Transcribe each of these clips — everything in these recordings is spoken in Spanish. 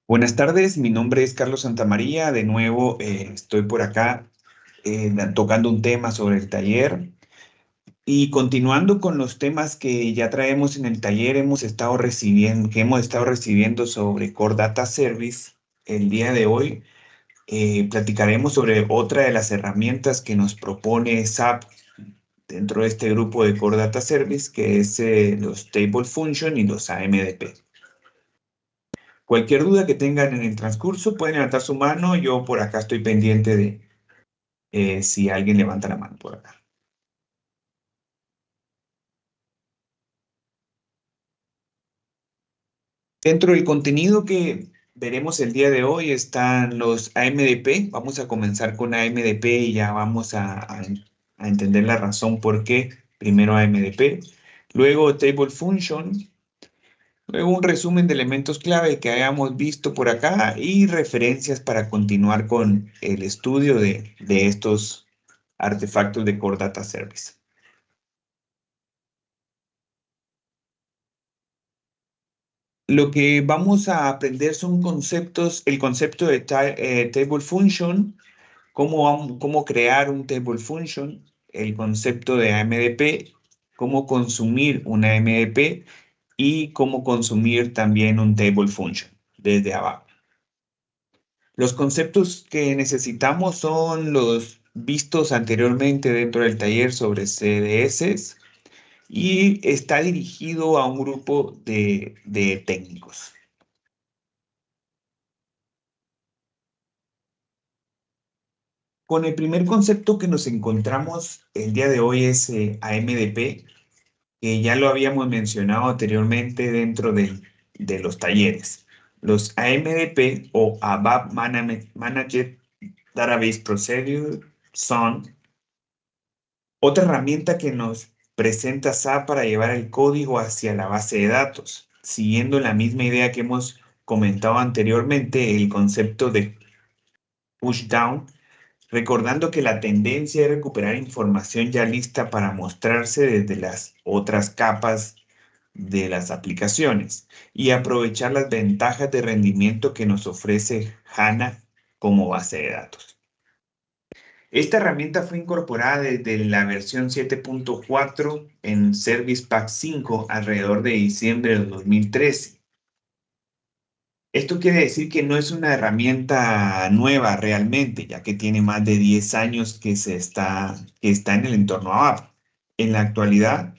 Buenas tardes, mi nombre es Carlos Santamaría. De nuevo, estoy por acá tocando un tema sobre el taller y continuando con los temas que ya traemos en el taller, hemos estado recibiendo sobre Core Data Service. El día de hoy platicaremos sobre otra de las herramientas que nos propone SAP dentro de este grupo de Core Data Service, que es los Table Function y los AMDP. Cualquier duda que tengan en el transcurso pueden levantar su mano. Yo por acá estoy pendiente de si alguien levanta la mano por acá. Dentro del contenido que veremos el día de hoy están los AMDP. Vamos a comenzar con AMDP y ya vamos a entender la razón por qué. Primero AMDP, luego Table Function, luego un resumen de elementos clave que hayamos visto por acá y referencias para continuar con el estudio de estos artefactos de Core Data Service. Lo que vamos a aprender son conceptos, el concepto de Table Function, cómo crear un Table Function, el concepto de AMDP, cómo consumir una AMDP y cómo consumir también un Table Function desde abajo. Los conceptos que necesitamos son los vistos anteriormente dentro del taller sobre CDS y está dirigido a un grupo de técnicos. Con el primer concepto que nos encontramos el día de hoy es AMDP, que ya lo habíamos mencionado anteriormente dentro de los talleres. Los AMDP o ABAP Managed Database Procedure son otra herramienta que nos presenta SAP para llevar el código hacia la base de datos, siguiendo la misma idea que hemos comentado anteriormente, el concepto de pushdown, recordando que la tendencia es recuperar información ya lista para mostrarse desde las otras capas de las aplicaciones y aprovechar las ventajas de rendimiento que nos ofrece HANA como base de datos. Esta herramienta fue incorporada desde la versión 7.4 en Service Pack 5 alrededor de diciembre de 2013. Esto quiere decir que no es una herramienta nueva realmente, ya que tiene más de 10 años que está en el entorno ABAP. En la actualidad,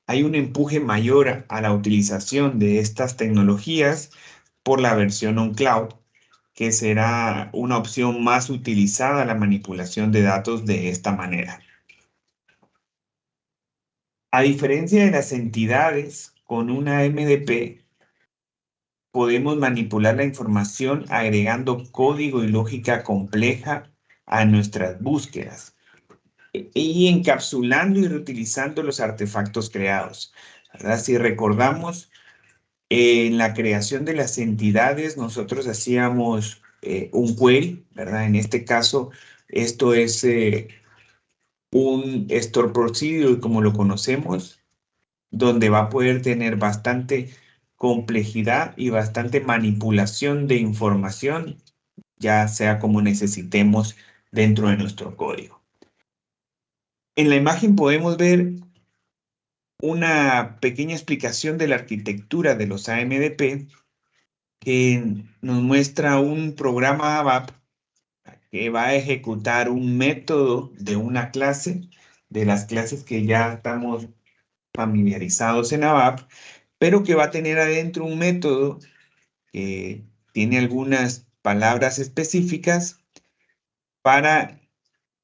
hay un empuje mayor a la utilización de estas tecnologías por la versión on cloud, que será una opción más utilizada a la manipulación de datos de esta manera. A diferencia de las entidades, con una MDP podemos manipular la información agregando código y lógica compleja a nuestras búsquedas y encapsulando y reutilizando los artefactos creados, ¿verdad? Si recordamos, en la creación de las entidades nosotros hacíamos un query, ¿verdad? En este caso, esto es un store procedure como lo conocemos, donde va a poder tener bastante complejidad y bastante manipulación de información, ya sea como necesitemos dentro de nuestro código. En la imagen podemos ver una pequeña explicación de la arquitectura de los AMDP que nos muestra un programa ABAP que va a ejecutar un método de una clase, de las clases que ya estamos familiarizados en ABAP, pero que va a tener adentro un método que tiene algunas palabras específicas para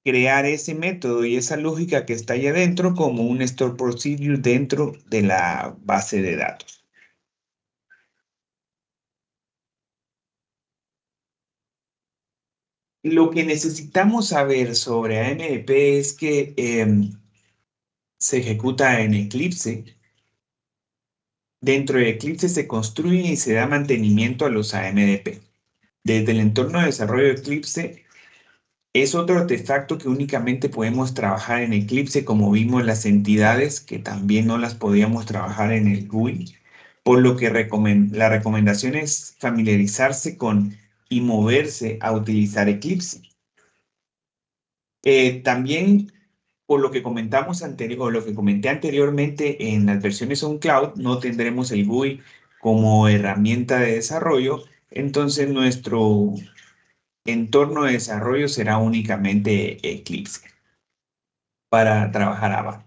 crear ese método y esa lógica que está ahí adentro como un store procedure dentro de la base de datos. Lo que necesitamos saber sobre AMDP es que se ejecuta en Eclipse. Dentro de Eclipse se construye y se da mantenimiento a los AMDP. Desde el entorno de desarrollo de Eclipse es otro artefacto que únicamente podemos trabajar en Eclipse, como vimos las entidades que también no las podíamos trabajar en el GUI, por lo que la recomendación es familiarizarse con y moverse a utilizar Eclipse. También, por lo que comentamos anterior, o lo que comenté anteriormente, en las versiones on cloud no tendremos el GUI como herramienta de desarrollo, entonces nuestro entorno de desarrollo será únicamente Eclipse para trabajar ABAP.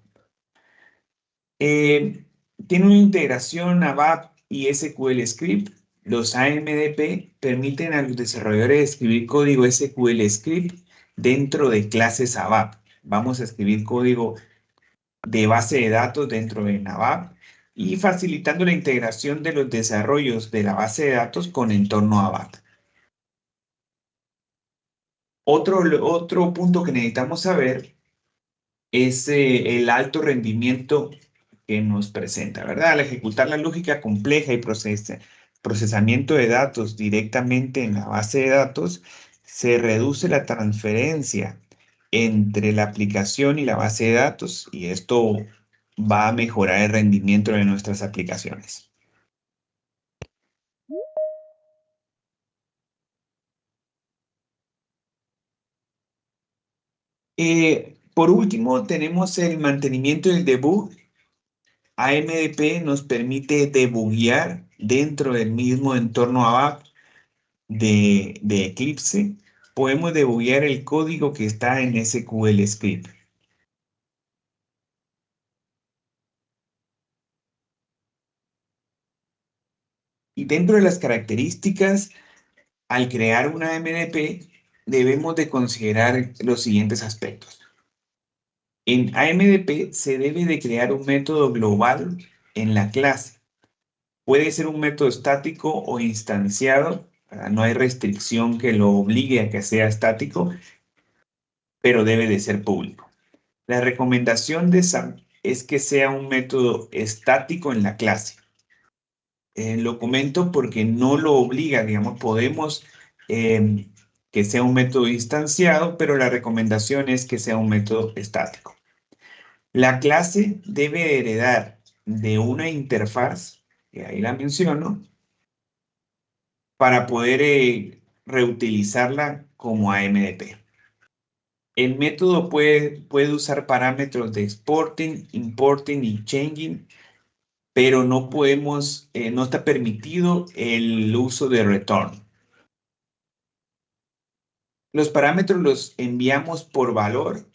Eh, Tiene una integración ABAP y SQL Script. Los AMDP permiten a los desarrolladores escribir código SQL Script dentro de clases ABAP. Vamos a escribir código de base de datos dentro de ABAP y facilitando la integración de los desarrollos de la base de datos con entorno ABAP. Otro punto que necesitamos saber es el alto rendimiento que nos presenta, ¿verdad? Al ejecutar la lógica compleja y procesamiento de datos directamente en la base de datos, se reduce la transferencia entre la aplicación y la base de datos y esto va a mejorar el rendimiento de nuestras aplicaciones. Por último, tenemos el mantenimiento y el debug. AMDP nos permite debuguear dentro del mismo entorno ABAP de Eclipse. Podemos debuguear el código que está en SQL Script. Y dentro de las características, al crear una AMDP, debemos de considerar los siguientes aspectos. En AMDP se debe de crear un método global en la clase. Puede ser un método estático o instanciado, ¿verdad? No hay restricción que lo obligue a que sea estático, pero debe de ser público. La recomendación de SAM es que sea un método estático en la clase. Lo comento porque no lo obliga, digamos, podemos que sea un método instanciado, pero la recomendación es que sea un método estático. La clase debe heredar de una interfaz, que ahí la menciono, para poder reutilizarla como AMDP. El método puede usar parámetros de exporting, importing y changing, pero no está permitido el uso de return. Los parámetros los enviamos por valor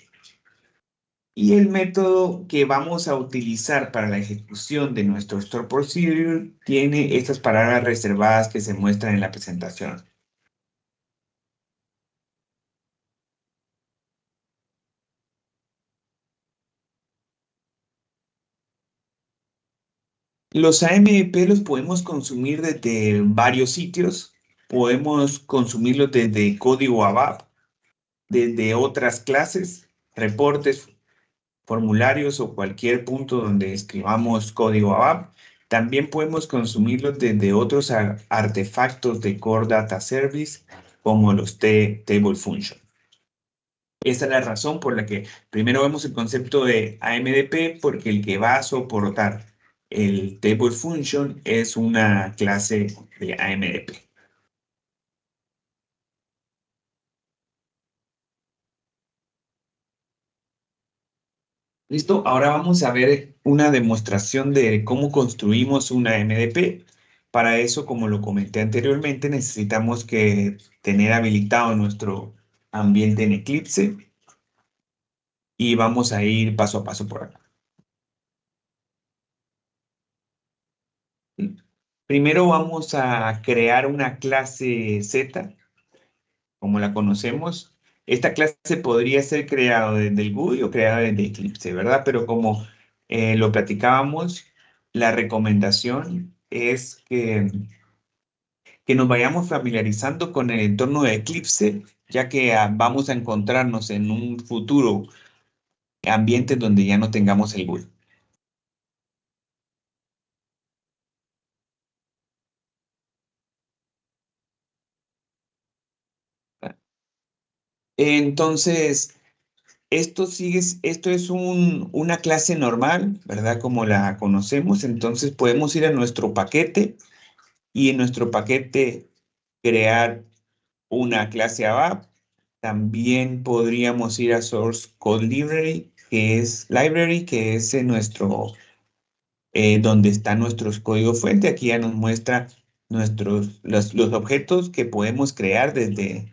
y el método que vamos a utilizar para la ejecución de nuestro store procedure tiene estas palabras reservadas que se muestran en la presentación. Los AMP los podemos consumir desde varios sitios. Podemos consumirlos desde código ABAP, desde otras clases, reportes, formularios o cualquier punto donde escribamos código ABAP. También podemos consumirlos desde otros artefactos de Core Data Service, como los Table Function. Esa es la razón por la que primero vemos el concepto de AMDP, porque el que va a soportar el Table Function es una clase de AMDP. ¿Listo? Ahora vamos a ver una demostración de cómo construimos una MDP. Para eso, como lo comenté anteriormente, necesitamos que tener habilitado nuestro ambiente en Eclipse y vamos a ir paso a paso por acá. Primero vamos a crear una clase Z, como la conocemos. Esta clase podría ser creada desde el GUI o creada desde Eclipse, ¿verdad? Pero como lo platicábamos, la recomendación es que nos vayamos familiarizando con el entorno de Eclipse, ya que vamos a encontrarnos en un futuro ambiente donde ya no tengamos el GUI. Entonces, esto es una clase normal, ¿verdad? Como la conocemos. Entonces podemos ir a nuestro paquete y en nuestro paquete crear una clase ABAP. También podríamos ir a Source Code Library, que es en donde están nuestros códigos fuente. Aquí ya nos muestra los objetos que podemos crear desde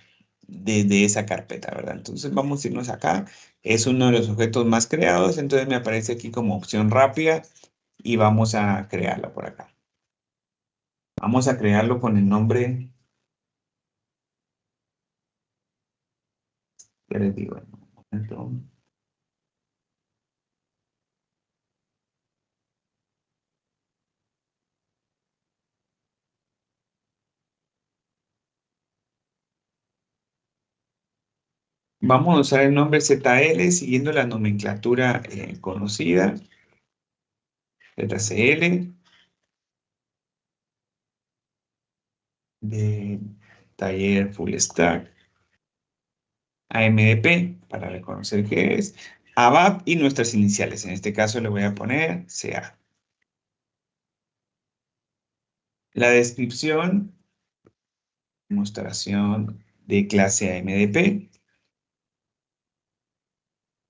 esa carpeta, ¿verdad? Entonces vamos a irnos acá. Es uno de los objetos más creados, entonces me aparece aquí como opción rápida y vamos a crearlo por acá. Vamos a crearlo con el nombre, ya les digo, en un momento. Vamos a usar el nombre ZL siguiendo la nomenclatura conocida, ZCL, de taller Full Stack, AMDP, para reconocer qué es, ABAP y nuestras iniciales. En este caso le voy a poner CA. La descripción, demostración de clase AMDP.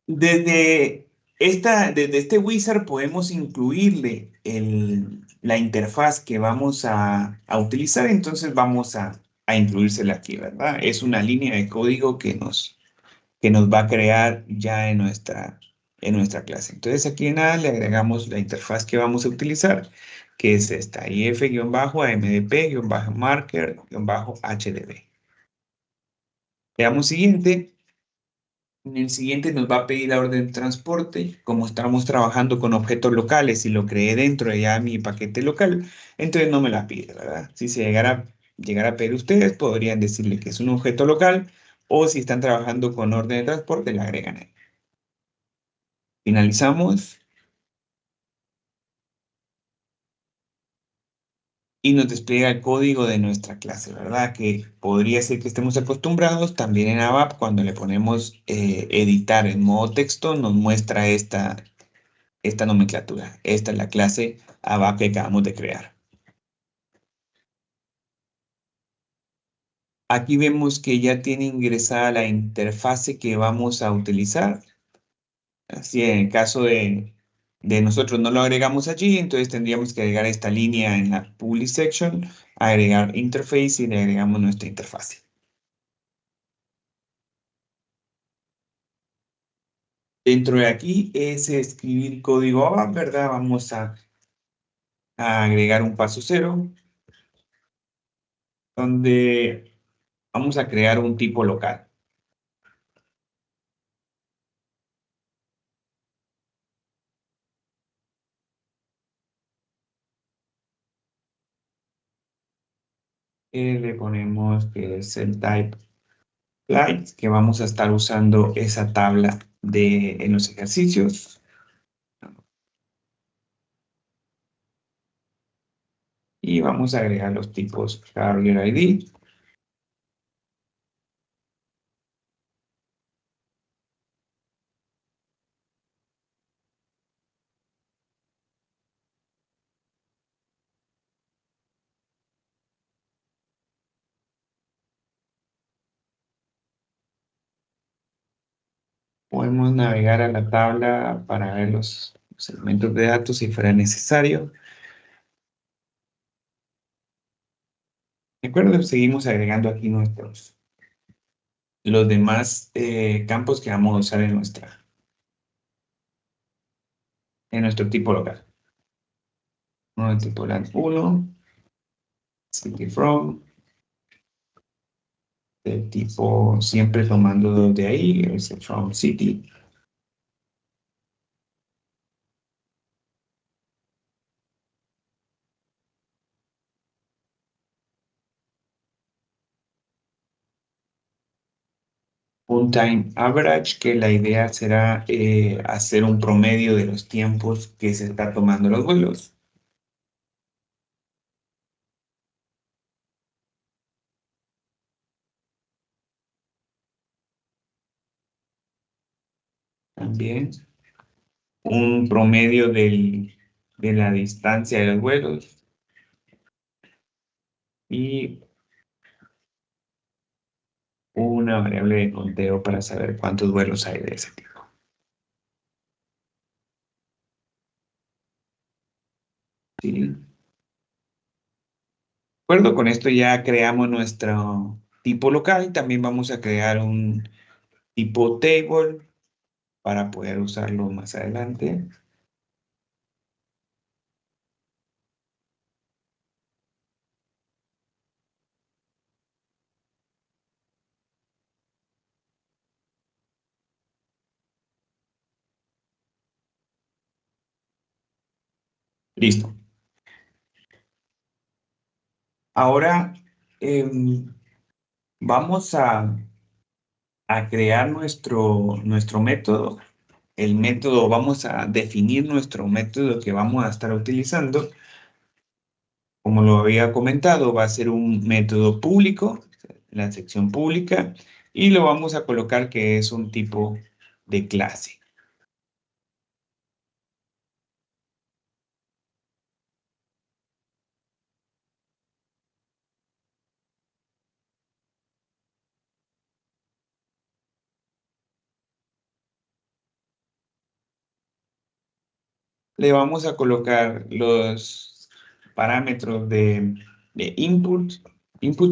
Desde este wizard podemos incluirle la interfaz que vamos a utilizar, entonces vamos a incluírsela aquí, ¿verdad? Es una línea de código que nos va a crear ya en nuestra clase. Entonces aquí en nada le agregamos la interfaz que vamos a utilizar, que es esta, if-amdp-marker-hdb. Le damos siguiente. En el siguiente nos va a pedir la orden de transporte. Como estamos trabajando con objetos locales y lo creé dentro de ya mi paquete local, entonces no me la pide, ¿verdad? Si se llegara a pedir ustedes, podrían decirle que es un objeto local o si están trabajando con orden de transporte, le agregan ahí. Finalizamos y nos despliega el código de nuestra clase, ¿verdad? Que podría ser que estemos acostumbrados también en ABAP cuando le ponemos editar en modo texto, nos muestra esta nomenclatura. Esta es la clase ABAP que acabamos de crear. Aquí vemos que ya tiene ingresada la interfase que vamos a utilizar. Así en el caso de nosotros no lo agregamos allí, entonces tendríamos que agregar esta línea en la public section, agregar interface y le agregamos nuestra interfase. Dentro de aquí es escribir código ABAP, ¿verdad? Vamos a agregar un paso cero, donde vamos a crear un tipo local. Le ponemos que es el type flight, que vamos a estar usando esa tabla en los ejercicios. Y vamos a agregar los tipos carrier ID. Podemos navegar a la tabla para ver los elementos de datos si fuera necesario. De acuerdo, seguimos agregando aquí los demás campos que vamos a usar en nuestro tipo local. Uno de tipo LAN 1, city from, de tipo siempre tomando de ahí, es el from city. Un time average, que la idea será hacer un promedio de los tiempos que se está tomando los vuelos. también un promedio de la distancia de los vuelos y una variable de conteo para saber cuántos vuelos hay de ese tipo. ¿Sí? De acuerdo, con esto ya creamos nuestro tipo local. También vamos a crear un tipo table para poder usarlo más adelante. Listo. Ahora vamos a crear nuestro método. El método, vamos a definir nuestro método que vamos a estar utilizando. Como lo había comentado, va a ser un método público, la sección pública, y lo vamos a colocar que es un tipo de clase. Le vamos a colocar los parámetros de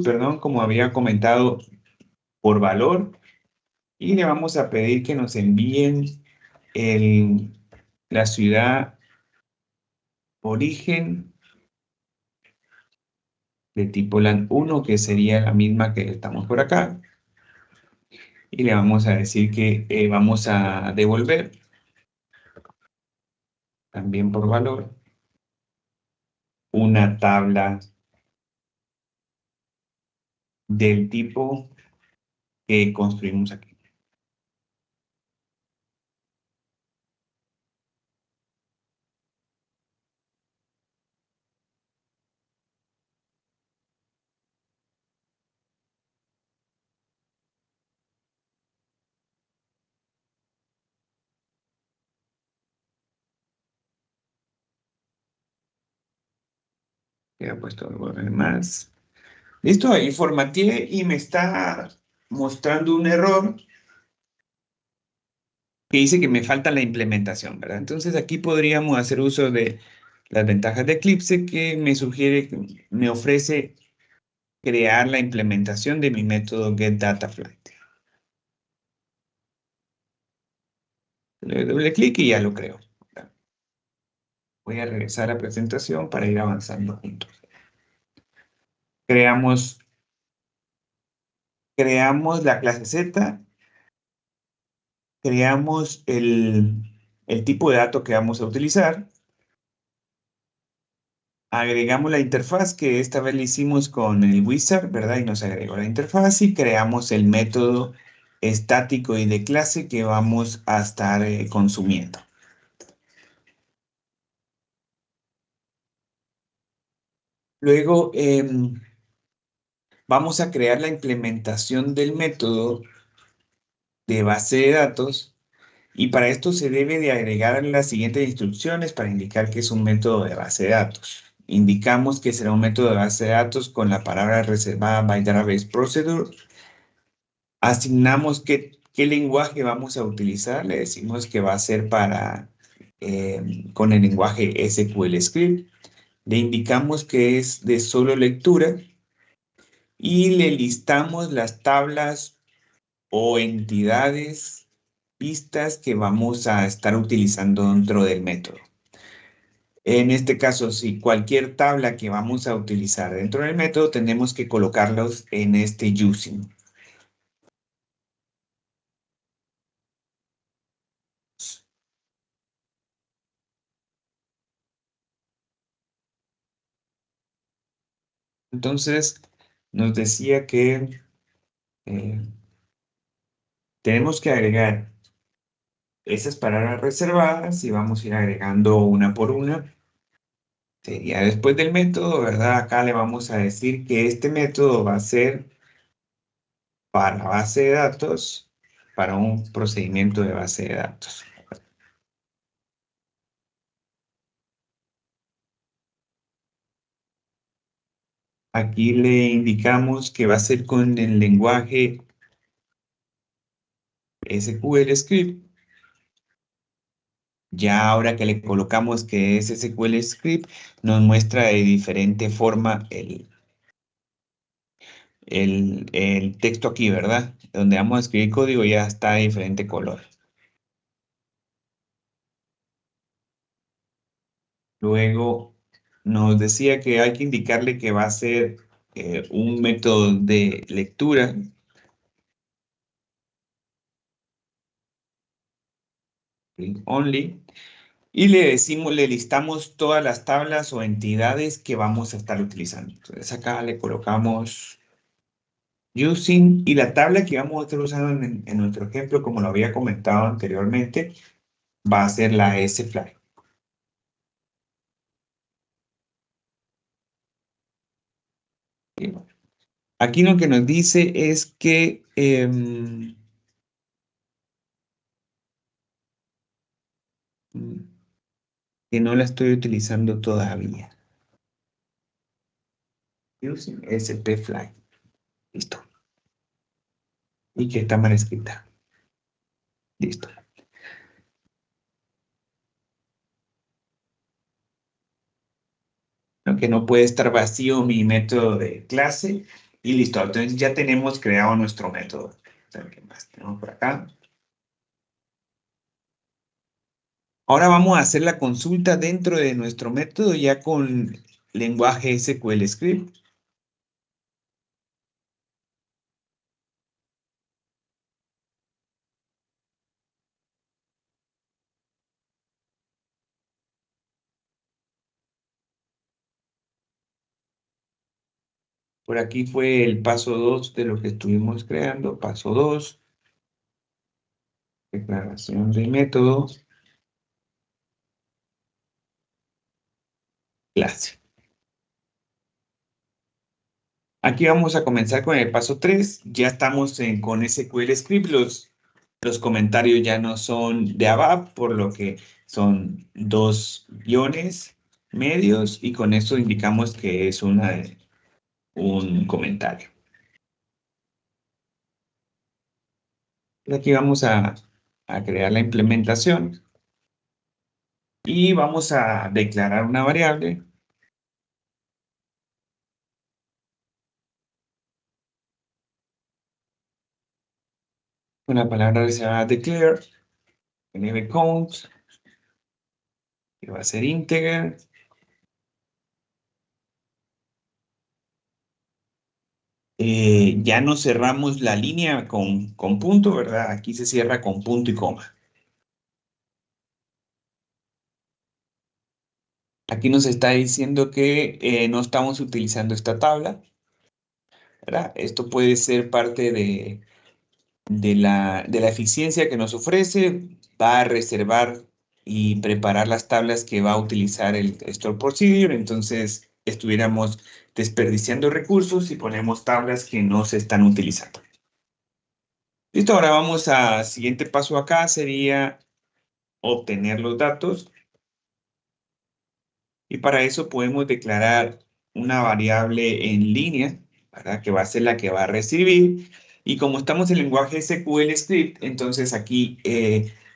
perdón, como había comentado, por valor, y le vamos a pedir que nos envíen el, la ciudad origen de tipo LAN 1, que sería la misma que estamos por acá, y le vamos a decir que vamos a devolver también por valor una tabla del tipo que construimos aquí. Ya he puesto devolver más. Listo, ahí formateé y me está mostrando un error que dice que me falta la implementación, ¿verdad? Entonces aquí podríamos hacer uso de las ventajas de Eclipse que me sugiere, me ofrece crear la implementación de mi método getDataFlight. Le doy doble clic y ya lo creo. Voy a regresar a presentación para ir avanzando juntos. Creamos, creamos la clase Z, creamos el tipo de dato que vamos a utilizar, agregamos la interfaz que esta vez le hicimos con el wizard, ¿verdad? Y nos agregó la interfaz y creamos el método estático y de clase que vamos a estar consumiendo. Luego vamos a crear la implementación del método de base de datos y para esto se debe de agregar las siguientes instrucciones para indicar que es un método de base de datos. Indicamos que será un método de base de datos con la palabra reservada by database procedure. Asignamos qué lenguaje vamos a utilizar. Le decimos que va a ser con el lenguaje SQL Script. Le indicamos que es de solo lectura y le listamos las tablas o entidades, pistas que vamos a estar utilizando dentro del método. En este caso, si cualquier tabla que vamos a utilizar dentro del método, tenemos que colocarlos en este using. Entonces, nos decía que eh, tenemos que agregar esas palabras reservadas y vamos a ir agregando una por una. Sería después del método, ¿verdad? Acá le vamos a decir que este método va a ser para base de datos para un procedimiento de base de datos. Aquí le indicamos que va a ser con el lenguaje SQL Script. Ya ahora que le colocamos que es SQL Script, nos muestra de diferente forma el texto aquí, ¿verdad? Donde vamos a escribir código ya está de diferente color. Luego nos decía que hay que indicarle que va a ser un método de lectura, only, y le decimos, le listamos todas las tablas o entidades que vamos a estar utilizando. Entonces acá le colocamos using y la tabla que vamos a estar usando en nuestro ejemplo, como lo había comentado anteriormente, va a ser la sFly. Aquí lo que nos dice es que no la estoy utilizando todavía. Using SPFly. Listo. Y que está mal escrita. Listo. ¿No? Que no puede estar vacío mi método de clase. Y listo. Entonces ya tenemos creado nuestro método. A ver, ¿qué más tenemos por acá? Ahora vamos a hacer la consulta dentro de nuestro método ya con lenguaje SQL Script. Por aquí fue el paso 2 de lo que estuvimos creando. Paso 2, declaración del método, clase. Aquí vamos a comenzar con el paso 3. Ya estamos con SQL Script. Los comentarios ya no son de ABAP, por lo que son dos guiones medios y con eso indicamos que es un comentario. Aquí vamos a crear la implementación y vamos a declarar una variable con la palabra que se llama declare, en count, que va a ser integer. Ya no cerramos la línea con punto, ¿verdad? Aquí se cierra con punto y coma. Aquí nos está diciendo que no estamos utilizando esta tabla, ¿verdad? Esto puede ser parte de la eficiencia que nos ofrece. Va a reservar y preparar las tablas que va a utilizar el Store Procedure. Entonces, estuviéramos desperdiciando recursos si ponemos tablas que no se están utilizando. Listo, ahora vamos a siguiente paso acá, sería obtener los datos. Y para eso podemos declarar una variable en línea, ¿verdad? Que va a ser la que va a recibir. Y como estamos en lenguaje SQL Script, entonces aquí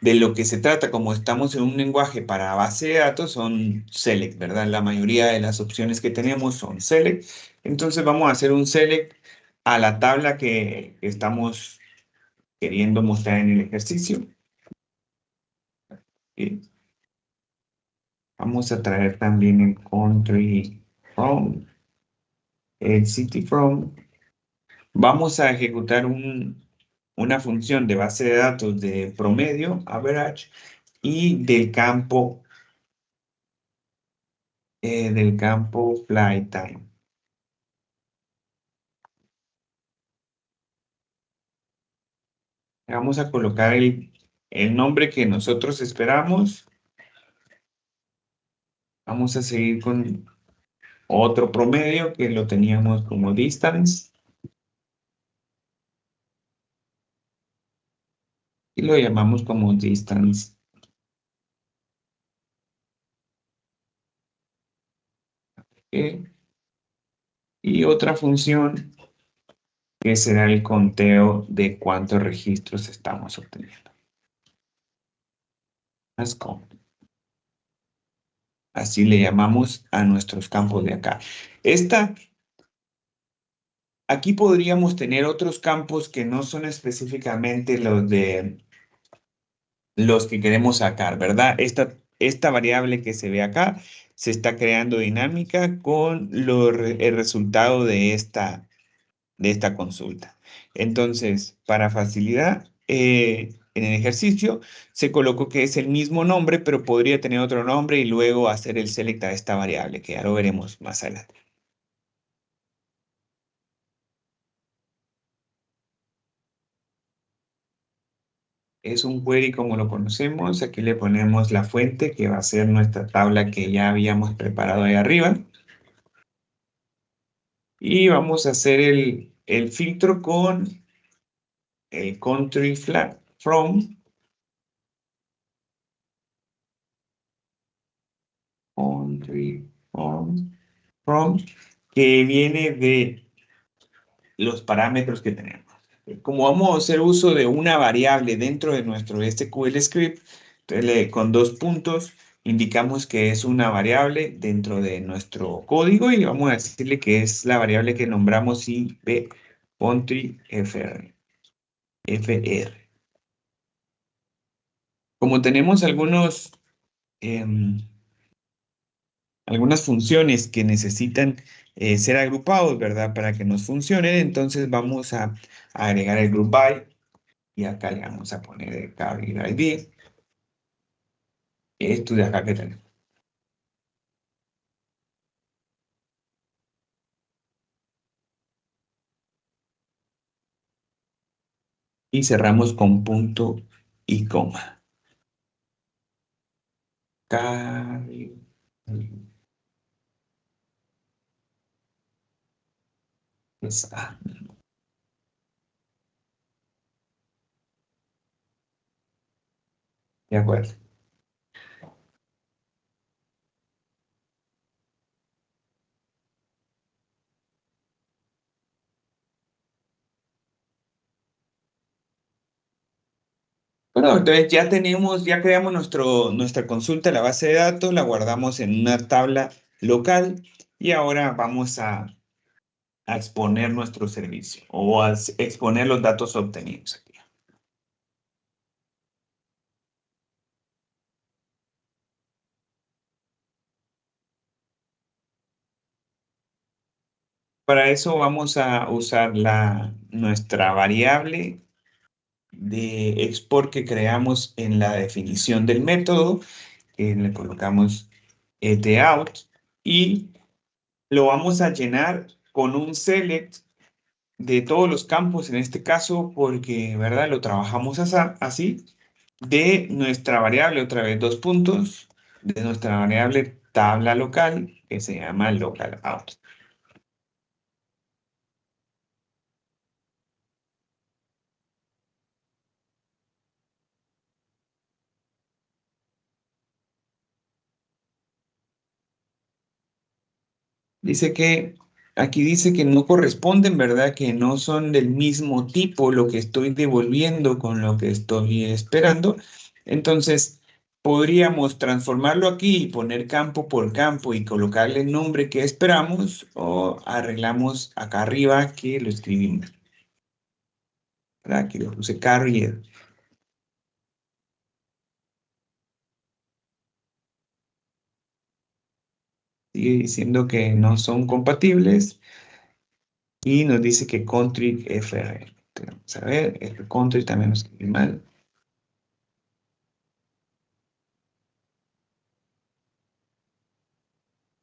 de lo que se trata, como estamos en un lenguaje para base de datos, son select, ¿verdad? La mayoría de las opciones que tenemos son select. Entonces vamos a hacer un select a la tabla que estamos queriendo mostrar en el ejercicio. ¿Sí? Vamos a traer también el country from, el city from. Vamos a ejecutar una función de base de datos de promedio, average, y del campo flight time. Vamos a colocar el nombre que nosotros esperamos. Vamos a seguir con otro promedio que lo teníamos como distance. lo llamamos como distance. ¿Ok? Y otra función que será el conteo de cuántos registros estamos obteniendo. Así le llamamos a nuestros campos de acá. Aquí podríamos tener otros campos que no son específicamente los que queremos sacar, ¿verdad? Esta variable que se ve acá se está creando dinámica con el resultado de esta consulta. Entonces, para facilidad, en el ejercicio se colocó que es el mismo nombre, pero podría tener otro nombre y luego hacer el select a esta variable, que ya lo veremos más adelante. Es un query como lo conocemos. Aquí le ponemos la fuente, que va a ser nuestra tabla que ya habíamos preparado ahí arriba. Y vamos a hacer el filtro con el country flag from, country from, que viene de los parámetros que tenemos. Como vamos a hacer uso de una variable dentro de nuestro SQL script, entonces con dos puntos indicamos que es una variable dentro de nuestro código y vamos a decirle que es la variable que nombramos IP country FR. Como tenemos algunas funciones que necesitan ser agrupados, ¿verdad? Para que nos funcionen, entonces vamos a agregar el group by y acá le vamos a poner el carrier ID. Esto de acá que tenemos. Y cerramos con punto y coma. Carrier. Está. De acuerdo. Bueno, entonces ya creamos nuestra consulta, la base de datos, la guardamos en una tabla local y ahora vamos a exponer nuestro servicio o a exponer los datos obtenidos aquí. Para eso vamos a usar nuestra variable de export que creamos en la definición del método, que le colocamos out y lo vamos a llenar con un select de todos los campos, en este caso, porque, ¿verdad? Lo trabajamos así, de nuestra variable, otra vez dos puntos, de nuestra variable tabla local, que se llama local out. Dice que, aquí dice que no corresponden, ¿verdad? Que no son del mismo tipo lo que estoy devolviendo con lo que estoy esperando. Entonces, podríamos transformarlo aquí y poner campo por campo y colocarle el nombre que esperamos o arreglamos acá arriba que lo escribimos, ¿verdad? Aquí lo puse carrier. Sigue diciendo que no son compatibles y nos dice que country FR. Vamos a ver, el country también nos escribe mal.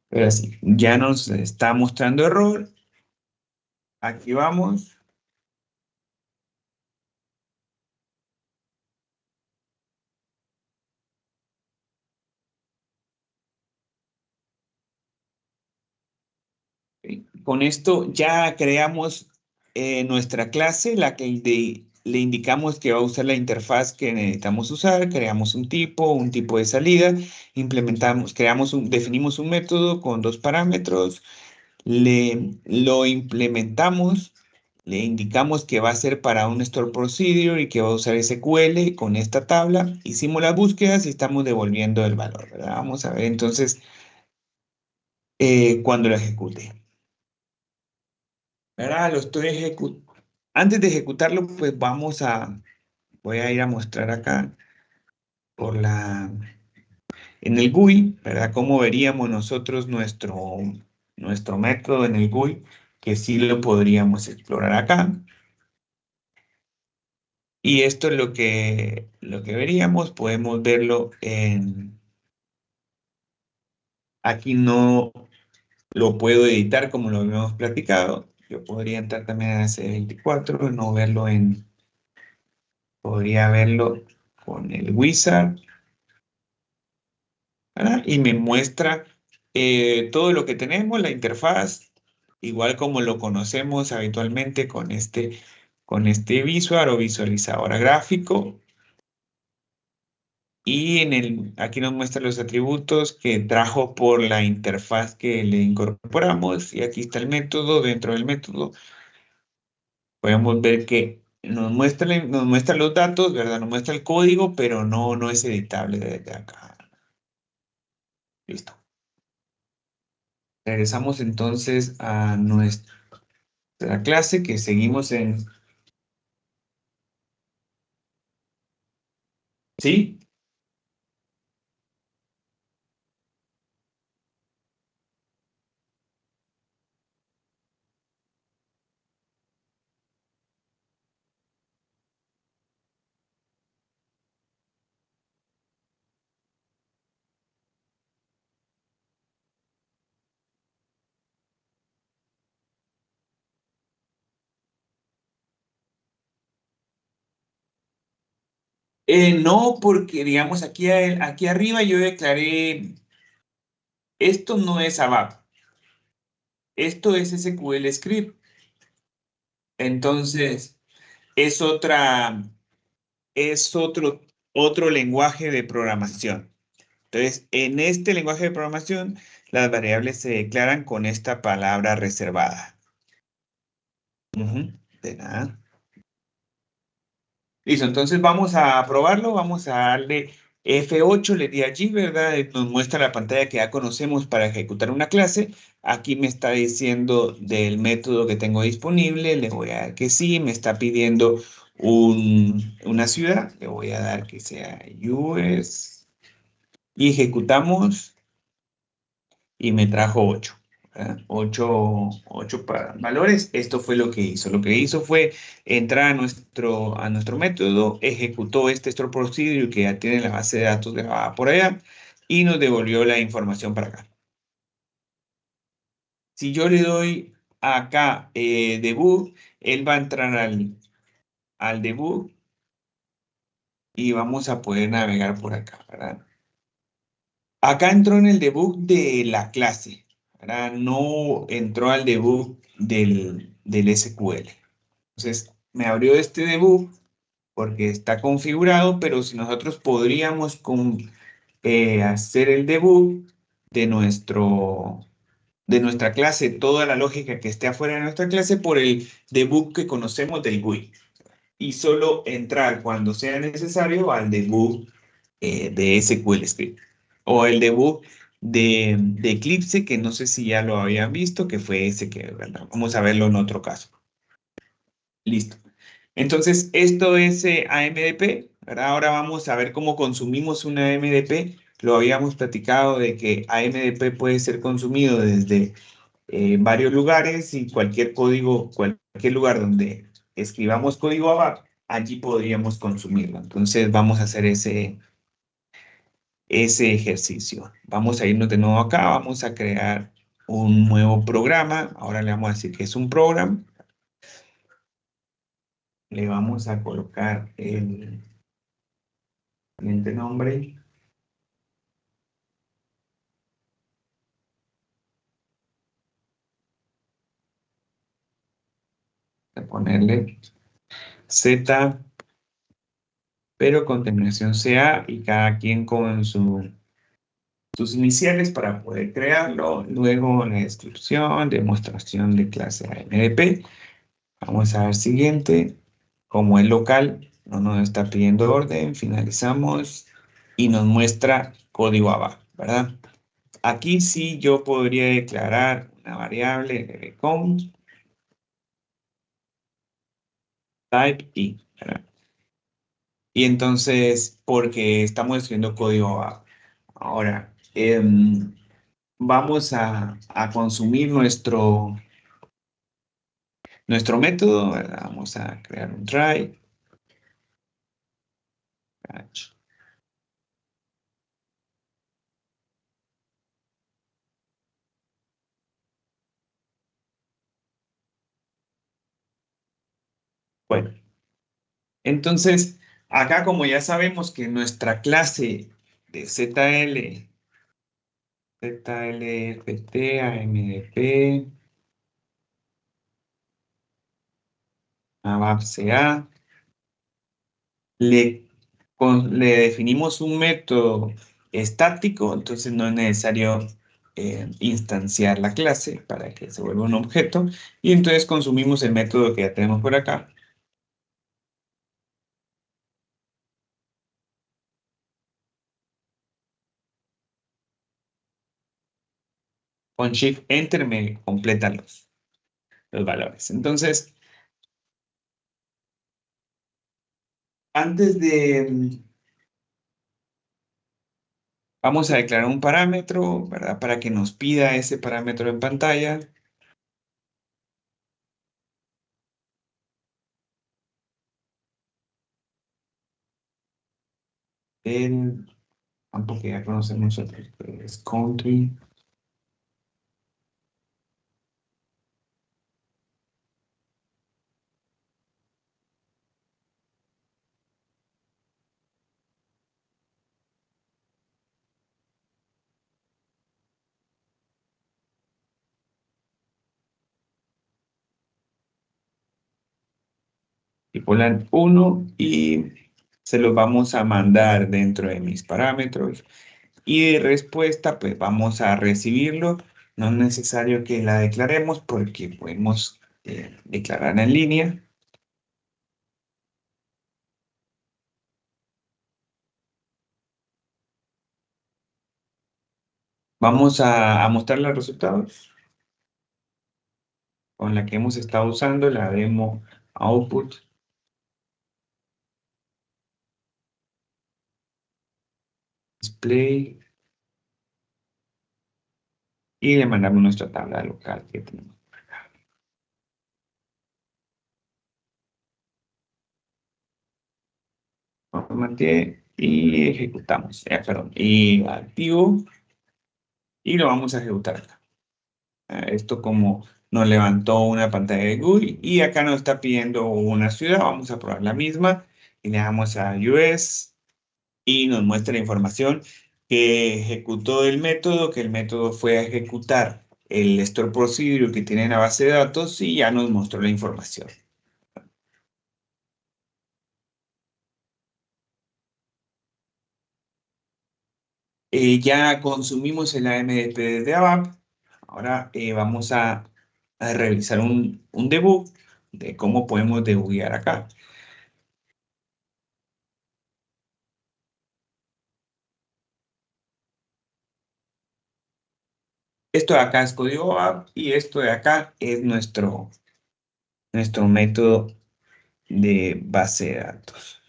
Pero sí, ya nos está mostrando error. Aquí vamos. Con esto ya creamos nuestra clase, la que le indicamos que va a usar la interfaz que necesitamos usar, creamos un tipo de salida, definimos un método con dos parámetros, lo implementamos, le indicamos que va a ser para un store procedure y que va a usar SQL con esta tabla. Hicimos las búsquedas y estamos devolviendo el valor, ¿verdad? Vamos a ver entonces cuando lo ejecute. ¿Verdad? Lo estoy ejecutando. Antes de ejecutarlo, pues voy a ir a mostrar acá por en el GUI, ¿verdad? Cómo veríamos nosotros nuestro método en el GUI, que sí lo podríamos explorar acá. Y esto es lo que veríamos, podemos verlo aquí no lo puedo editar como lo habíamos platicado. Yo podría entrar también a C24, no verlo podría verlo con el wizard, ¿verdad? Y me muestra todo lo que tenemos, la interfaz, igual como lo conocemos habitualmente con este visual o visualizador gráfico. Y aquí nos muestra los atributos que trajo por la interfaz que le incorporamos. Y aquí está el método. Dentro del método podemos ver que nos muestra los datos, ¿verdad? Nos muestra el código, pero no es editable desde acá. Listo. Regresamos entonces a nuestra clase que seguimos en... ¿Sí? No, porque digamos aquí arriba yo declaré, esto no es ABAP, esto es SQL Script. Entonces, es es otro lenguaje de programación. Entonces, en este lenguaje de programación, las variables se declaran con esta palabra reservada. Ujú, de nada. Listo, entonces vamos a probarlo, vamos a darle F8, le di allí, ¿verdad? Nos muestra la pantalla que ya conocemos para ejecutar una clase. Aquí me está diciendo del método que tengo disponible, le voy a dar que sí, me está pidiendo una ciudad, le voy a dar que sea US y ejecutamos y me trajo 8. 8 valores. Esto fue lo que hizo. Lo que hizo fue entrar a nuestro método, ejecutó este store procedure que ya tiene la base de datos grabada por allá y nos devolvió la información para acá. Si yo le doy acá debug, él va a entrar al debug y vamos a poder navegar por acá, ¿verdad? Acá entró en el debug de la clase, ¿verdad? No entró al debug del SQL. Entonces, me abrió este debug porque está configurado, pero si nosotros podríamos hacer el debug de de nuestra clase, toda la lógica que esté afuera de nuestra clase por el debug que conocemos del GUI. Y solo entrar cuando sea necesario al debug de SQL Script. O el debug de Eclipse, que no sé si ya lo habían visto, que fue ese que, ¿verdad? Vamos a verlo en otro caso. Listo. Entonces, esto es AMDP, ¿verdad? Ahora vamos a ver cómo consumimos una AMDP. Lo habíamos platicado de que AMDP puede ser consumido desde varios lugares y cualquier lugar donde escribamos código ABAP, allí podríamos consumirlo. Entonces, vamos a hacer ese ejercicio. Vamos a irnos de nuevo acá, vamos a crear un nuevo programa. Ahora le vamos a decir que es un programa. Le vamos a colocar el siguiente nombre, a ponerle Z, pero con terminación CA y cada quien con sus iniciales para poder crearlo. Luego la descripción, demostración de clase AMDP. Vamos a ver siguiente. Como es local, no nos está pidiendo orden, finalizamos y nos muestra código abajo, ¿verdad? Aquí sí yo podría declarar una variable de count type y, ¿verdad? Y entonces, porque estamos escribiendo código abajo. Ahora, vamos a consumir nuestro método, ¿verdad? Vamos a crear un try. Catch. Bueno, entonces, acá como ya sabemos que nuestra clase de ZLFT, AMDP, ABAP-CA, le, le definimos un método estático, entonces no es necesario instanciar la clase para que se vuelva un objeto, y entonces consumimos el método que ya tenemos por acá. Con Shift Enter me completa los valores. Entonces, antes de, vamos a declarar un parámetro, ¿verdad? Para que nos pida ese parámetro en pantalla. El campo que ya conocemos nosotros, que es country. Tripulan uno y se los vamos a mandar dentro de mis parámetros. Y de respuesta, pues vamos a recibirlo. No es necesario que la declaremos porque podemos declarar en línea. Vamos a mostrar los resultados con la que hemos estado usando, la demo output, display, y le mandamos nuestra tabla local que tenemos. Formateé y ejecutamos, perdón, y activo, y lo vamos a ejecutar acá. Esto como nos levantó una pantalla de Google y acá nos está pidiendo una ciudad, vamos a probar la misma y le damos a US y nos muestra la información que ejecutó el método, que el método fue a ejecutar el store procedure que tiene en la base de datos y ya nos mostró la información. Ya consumimos el AMDP desde ABAP. Ahora vamos a realizar un debug de cómo podemos debuguear acá. Esto de acá es código ABAP y esto de acá es nuestro método de base de datos.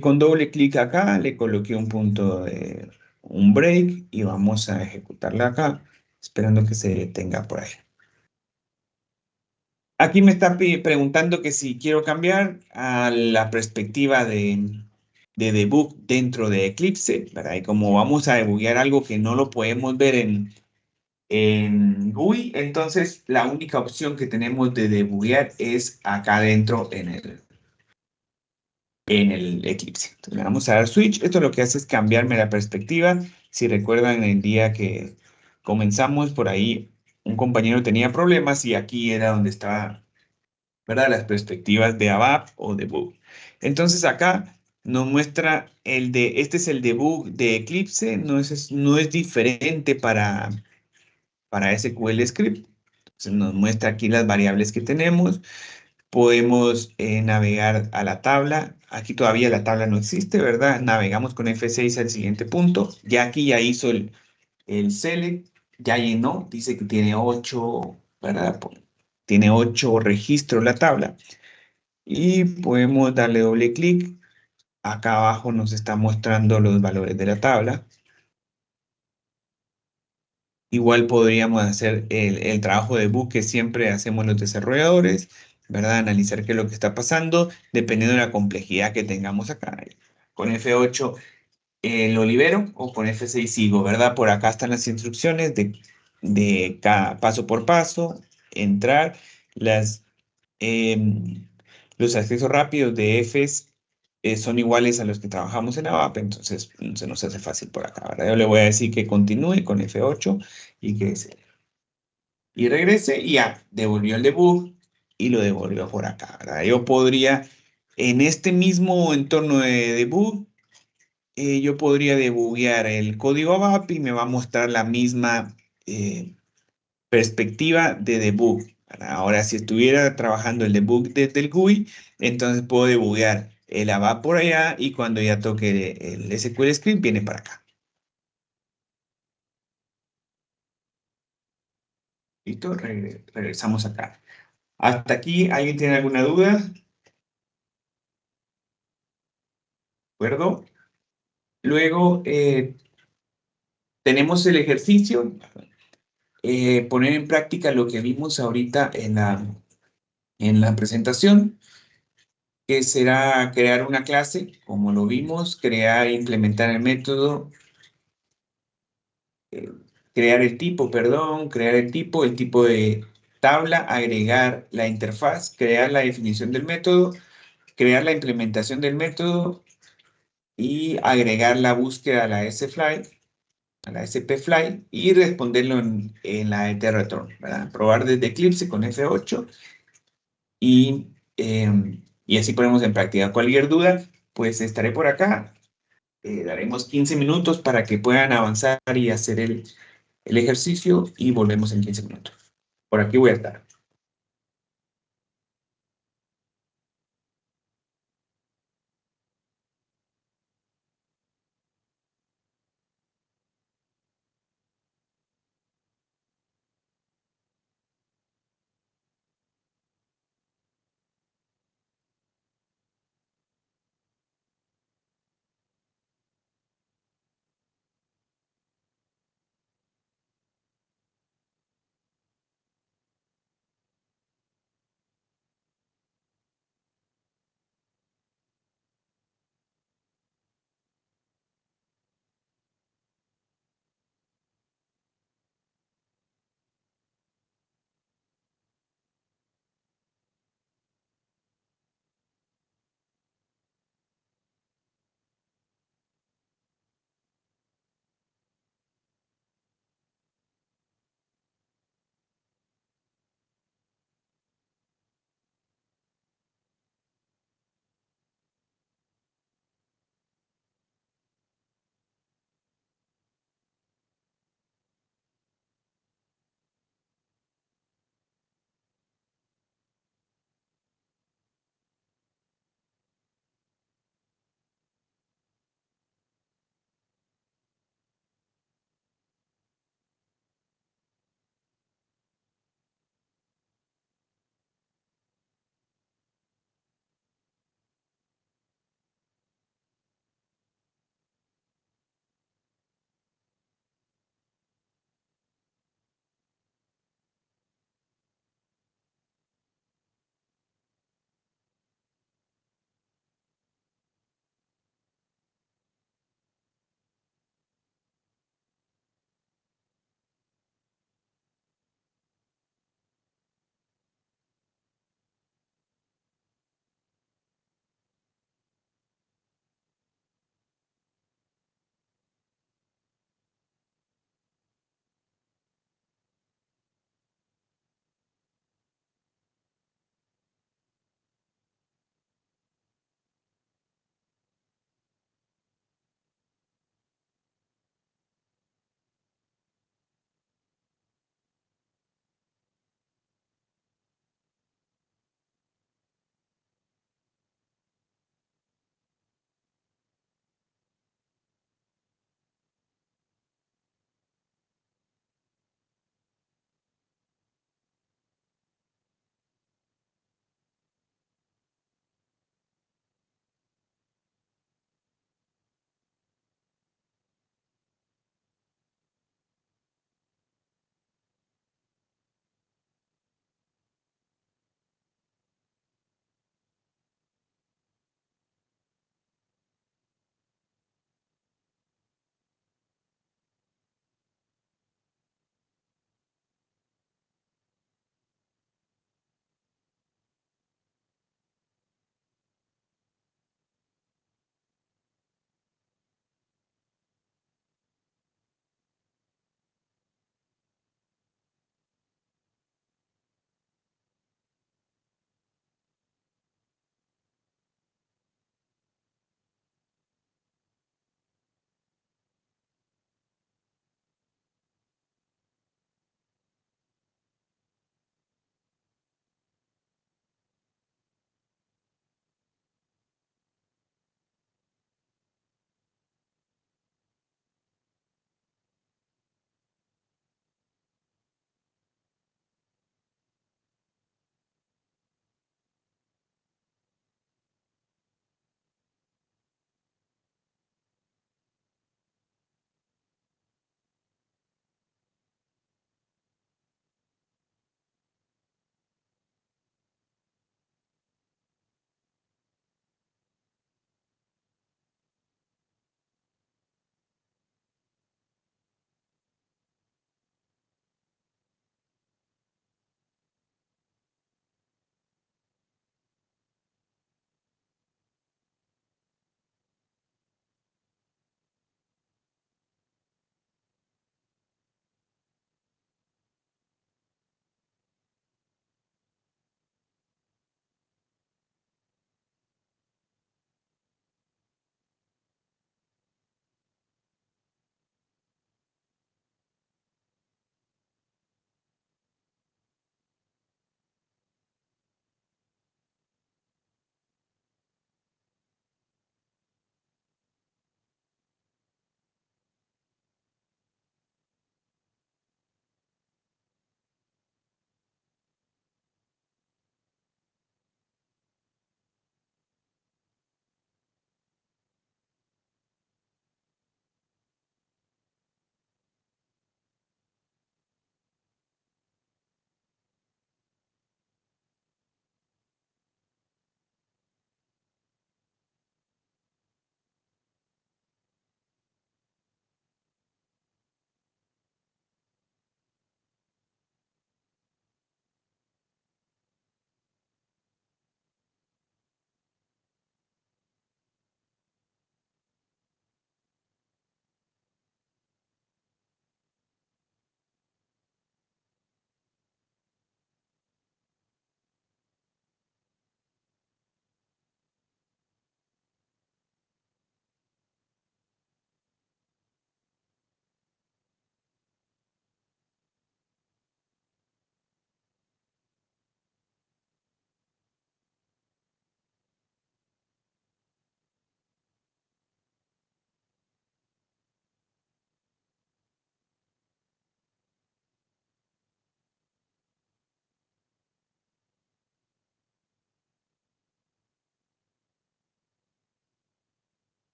Con doble clic acá le coloqué un punto de un break y vamos a ejecutarla acá, esperando que se detenga por ahí. Aquí me está preguntando que si quiero cambiar a la perspectiva de debug dentro de Eclipse, ¿verdad? Y como vamos a debuguear algo que no lo podemos ver en GUI, entonces la única opción que tenemos de debuguear es acá adentro en el Eclipse. Entonces le vamos a dar switch. Esto lo que hace es cambiarme la perspectiva. Si recuerdan el día que comenzamos por ahí, un compañero tenía problemas y aquí era donde estaba ¿verdad? Las perspectivas de ABAP o debug. Entonces acá nos muestra este es el debug de Eclipse, no es diferente para SQL Script. Entonces nos muestra aquí las variables que tenemos. Podemos navegar a la tabla. Aquí todavía la tabla no existe, ¿verdad? Navegamos con F6 al siguiente punto. Ya aquí ya hizo el select, ya llenó, dice que tiene 8, ¿verdad? Tiene 8 registros la tabla. Y podemos darle doble clic. Acá abajo nos está mostrando los valores de la tabla. Igual podríamos hacer el trabajo de bus que siempre hacemos los desarrolladores, ¿verdad? Analizar qué es lo que está pasando, dependiendo de la complejidad que tengamos acá. Con F8 lo libero o con F6 sigo, ¿verdad? Por acá están las instrucciones de cada paso por paso, entrar, las, em, los accesos rápidos de Fs son iguales a los que trabajamos en ABAP, entonces se nos hace fácil por acá, ¿verdad? Yo le voy a decir que continúe con F8 y y regrese y ya, devolvió el debug y lo devolvió por acá, ¿verdad? Yo podría, en este mismo entorno de debug, yo podría debuguear el código ABAP y me va a mostrar la misma eh, perspectiva de debug, ¿verdad? Ahora, si estuviera trabajando el debug desde el GUI, entonces puedo debuguear el ABAP por allá y cuando ya toque el SQL Script viene para acá. ¿Listo? Regresamos acá. ¿Hasta aquí alguien tiene alguna duda? ¿De acuerdo? Luego tenemos el ejercicio, poner en práctica lo que vimos ahorita en la presentación, que será crear una clase, como lo vimos, crear e implementar el método, eh, crear el tipo de tabla, agregar la interfaz, crear la definición del método, crear la implementación del método y agregar la búsqueda a la SFly, a la SPFly y responderlo en la ET-return, ¿verdad? Probar desde Eclipse con F8 y, y así ponemos en práctica. Cualquier duda, pues estaré por acá. Daremos 15 minutos para que puedan avanzar y hacer el ejercicio y volvemos en 15 minutos. Por aquí voy a estar.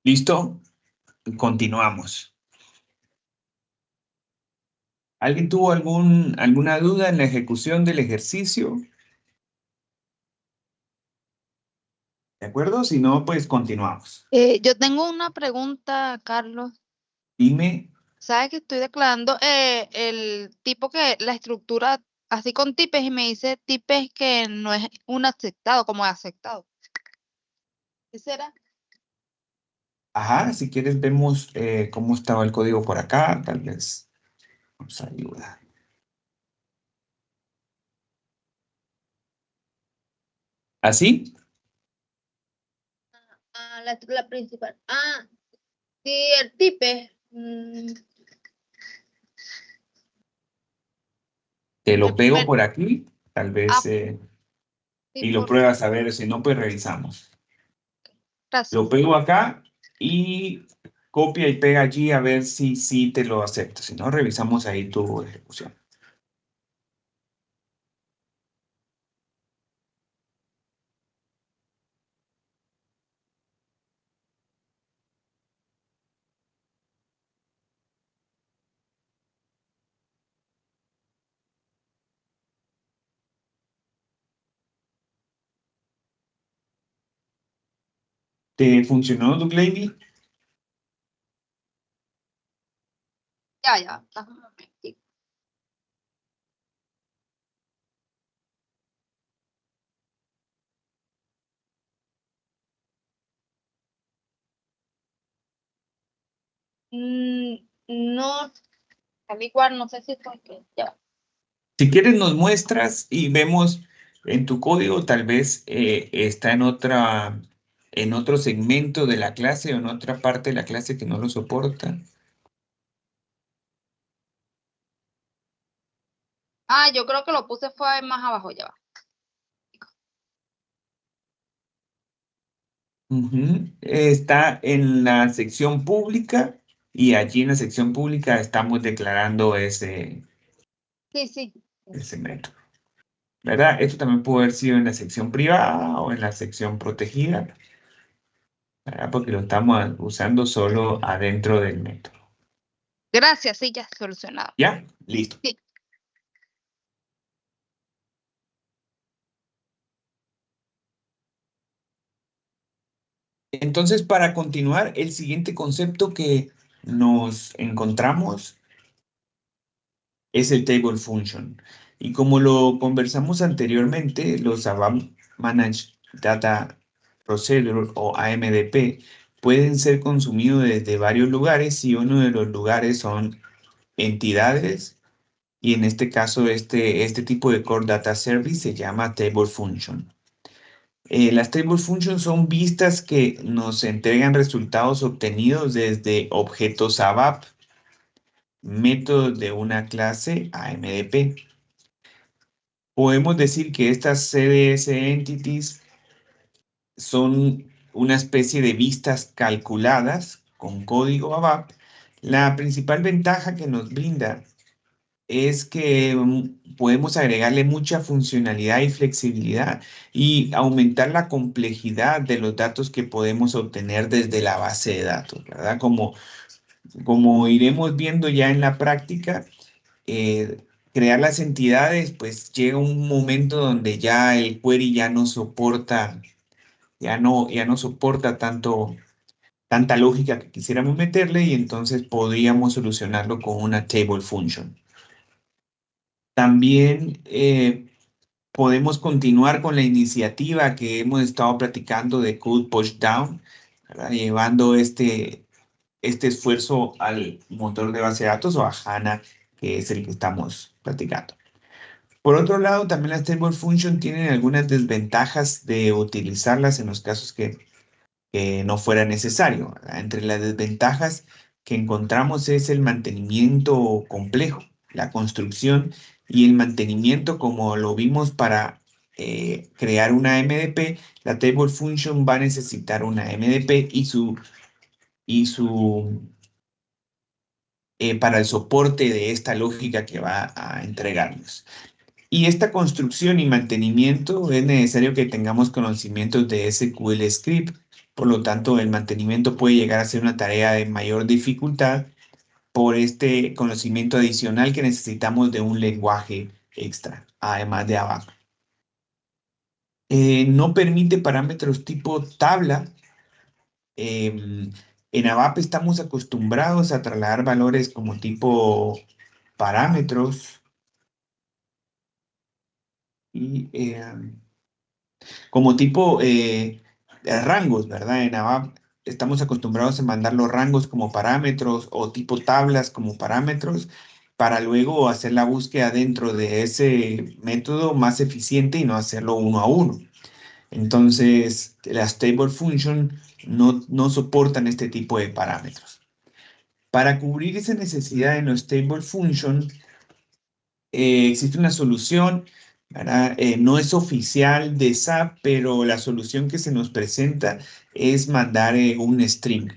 ¿Listo? Continuamos. ¿Alguien tuvo alguna duda en la ejecución del ejercicio? ¿De acuerdo? Si no, pues continuamos. Yo tengo una pregunta, Carlos. Dime. ¿Sabes que estoy declarando el tipo que la estructura así con tipes y me dice tipes que no es un aceptado, como aceptado? ¿Qué será? Ajá, si quieres vemos cómo estaba el código por acá, tal vez nos ayuda. ¿Así? Ah, la principal. Ah, sí, el tipe. Te El lo pego primer. por aquí, tal Ah, vez, sí, y lo por pruebas a ver, si no, pues revisamos. gracias. Lo pego acá y copia y pega allí a ver si sí te lo acepta. Si no, revisamos ahí tu ejecución. ¿Te funcionó tu Glavy? Ya, ya. Dame un momentico. No, al igual, no sé si estoy aquí. Ya. Va. Si quieres nos muestras y vemos en tu código, tal vez está en otro segmento de la clase o en otra parte de la clase que no lo soporta. Ah, yo creo que lo puse fue más abajo, ya va. Ujú. Está en la sección pública y allí en la sección pública estamos declarando Sí, sí. ese método, ¿verdad? Esto también puede haber sido en la sección privada o en la sección protegida, ¿verdad? Porque lo estamos usando solo adentro del método. Gracias, sí, ya solucionado. ¿Ya? Listo. Sí. Entonces, para continuar, el siguiente concepto que nos encontramos es el table function. Y como lo conversamos anteriormente, los ABAP Managed Data Procedure o AMDP pueden ser consumidos desde varios lugares y uno de los lugares son entidades y en este caso este tipo de Core Data Service se llama Table Function. Las Table Functions son vistas que nos entregan resultados obtenidos desde objetos ABAP, métodos de una clase AMDP. Podemos decir que estas CDS entities son una especie de vistas calculadas con código ABAP. La principal ventaja que nos brinda es que podemos agregarle mucha funcionalidad y flexibilidad y aumentar la complejidad de los datos que podemos obtener desde la base de datos, ¿verdad? Como iremos viendo ya en la práctica, eh, crear las entidades, pues llega un momento donde ya el query ya no soporta, ya no soporta tanta lógica que quisiéramos meterle y entonces podríamos solucionarlo con una table function. También podemos continuar con la iniciativa que hemos estado practicando de Code Push Down, ¿verdad? Llevando este esfuerzo al motor de base de datos o a HANA, que es el que estamos practicando. Por otro lado, también las Table Function tienen algunas desventajas de utilizarlas en los casos que no fuera necesario, ¿verdad? Entre las desventajas que encontramos es el mantenimiento complejo, la construcción y el mantenimiento, como lo vimos para crear una MDP, la Table Function va a necesitar una MDP y para el soporte de esta lógica que va a entregarnos. Y esta construcción y mantenimiento es necesario que tengamos conocimientos de SQL Script Por lo tanto, el mantenimiento puede llegar a ser una tarea de mayor dificultad por este conocimiento adicional que necesitamos de un lenguaje extra, además de ABAP. No permite parámetros tipo tabla. En ABAP estamos acostumbrados a trasladar valores como tipo parámetros y como tipo rangos, ¿verdad? En ABAP estamos acostumbrados a mandar los rangos como parámetros o tipo tablas como parámetros para luego hacer la búsqueda dentro de ese método más eficiente y no hacerlo uno a uno. Entonces, las Stable Function no soportan este tipo de parámetros. Para cubrir esa necesidad en los Stable Function, existe una solución, ¿verdad? No es oficial de SAP, pero la solución que se nos presenta es mandar un string.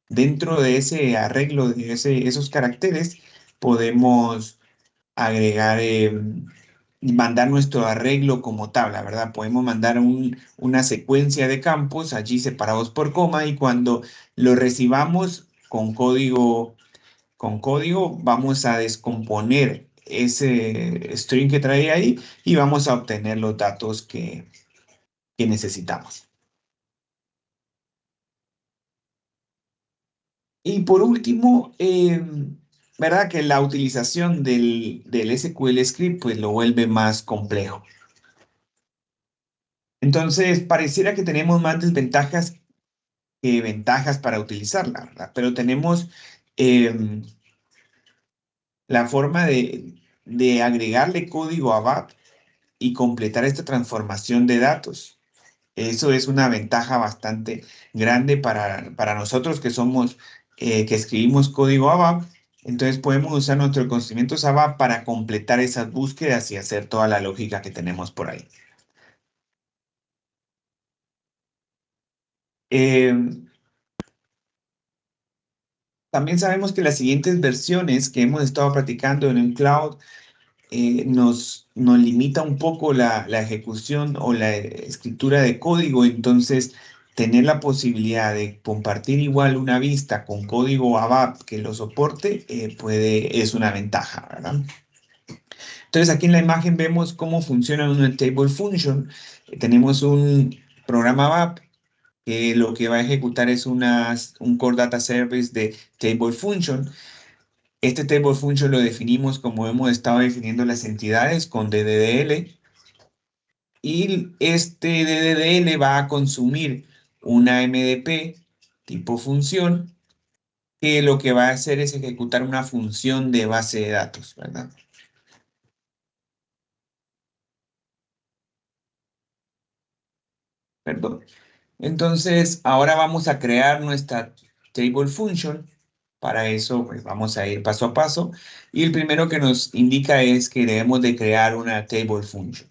Dentro de ese arreglo de esos caracteres, podemos agregar, mandar nuestro arreglo como tabla, ¿verdad? Podemos mandar una secuencia de campos allí separados por coma y cuando lo recibamos con código vamos a descomponer ese string que trae ahí y vamos a obtener los datos que necesitamos. Y por último, ¿verdad? Que la utilización del SQL Script pues lo vuelve más complejo. Entonces, pareciera que tenemos más desventajas que ventajas para utilizarla, ¿verdad? Pero tenemos em, la forma de agregarle código a BAP y completar esta transformación de datos. Eso es una ventaja bastante grande para nosotros que somos, que escribimos código ABAP. Entonces podemos usar nuestros conocimientos ABAP para completar esas búsquedas y hacer toda la lógica que tenemos por ahí. Eh, También sabemos que las siguientes versiones que hemos estado practicando en el cloud nos limita un poco la ejecución o la escritura de código, entonces tener la posibilidad de compartir igual una vista con código ABAP que lo soporte es una ventaja, ¿verdad? Entonces aquí en la imagen vemos cómo funciona una Table Function. Tenemos un programa ABAP que lo que va a ejecutar es un Core Data Service de Table Function. Este table function lo definimos como hemos estado definiendo las entidades con DDDL y este DDDL va a consumir una MDP tipo función que lo que va a hacer es ejecutar una función de base de datos, ¿verdad? Perdón. Entonces, ahora vamos a crear nuestra table function. Para eso, pues vamos a ir paso a paso. Y el primero que nos indica es que debemos de crear una table function.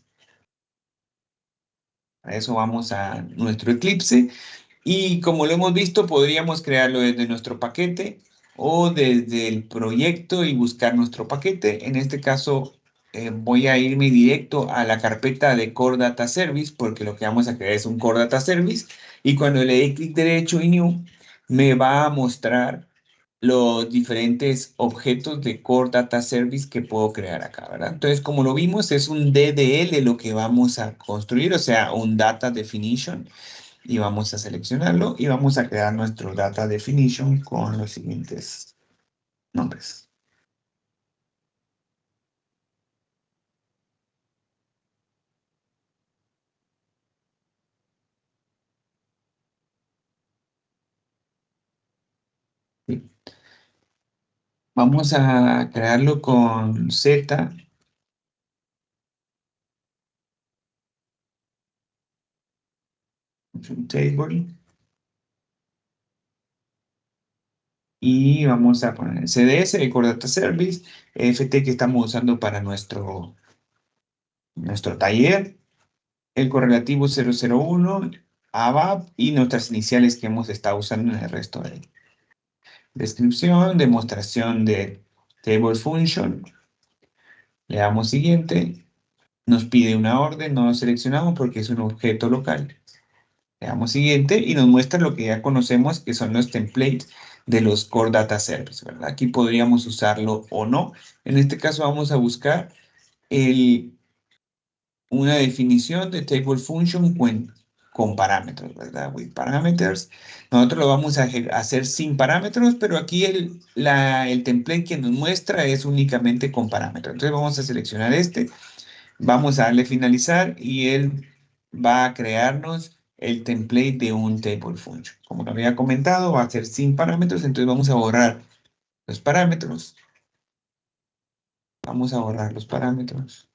Para eso vamos a nuestro Eclipse y como lo hemos visto, podríamos crearlo desde nuestro paquete o desde el proyecto y buscar nuestro paquete. En este caso, voy a irme directo a la carpeta de Core Data Service porque lo que vamos a crear es un Core Data Service y cuando le dé clic derecho y New, me va a mostrar los diferentes objetos de Core Data Service que puedo crear acá, ¿verdad? Entonces, como lo vimos, es un DDL lo que vamos a construir, o sea, un Data Definition, y vamos a seleccionarlo y vamos a crear nuestro Data Definition con los siguientes nombres. ¿Sí? Vamos a crearlo con Z, function table, y vamos a poner CDS, de Core Data Service, FT que estamos usando para nuestro taller, el correlativo 001, ABAP y nuestras iniciales que hemos estado usando en el resto de descripción, demostración de table function. Le damos siguiente. Nos pide una orden, no lo seleccionamos porque es un objeto local. Le damos siguiente y nos muestra lo que ya conocemos, que son los templates de los Core Data Service, ¿verdad? Aquí podríamos usarlo o no. En este caso vamos a buscar una definición de table function con parámetros, ¿verdad? With parameters. Nosotros lo vamos a hacer sin parámetros, pero aquí el template que nos muestra es únicamente con parámetros. Entonces vamos a seleccionar este, vamos a darle finalizar y él va a crearnos el template de un table function. Como lo había comentado, va a ser sin parámetros, entonces vamos a borrar los parámetros. Vamos a borrar los parámetros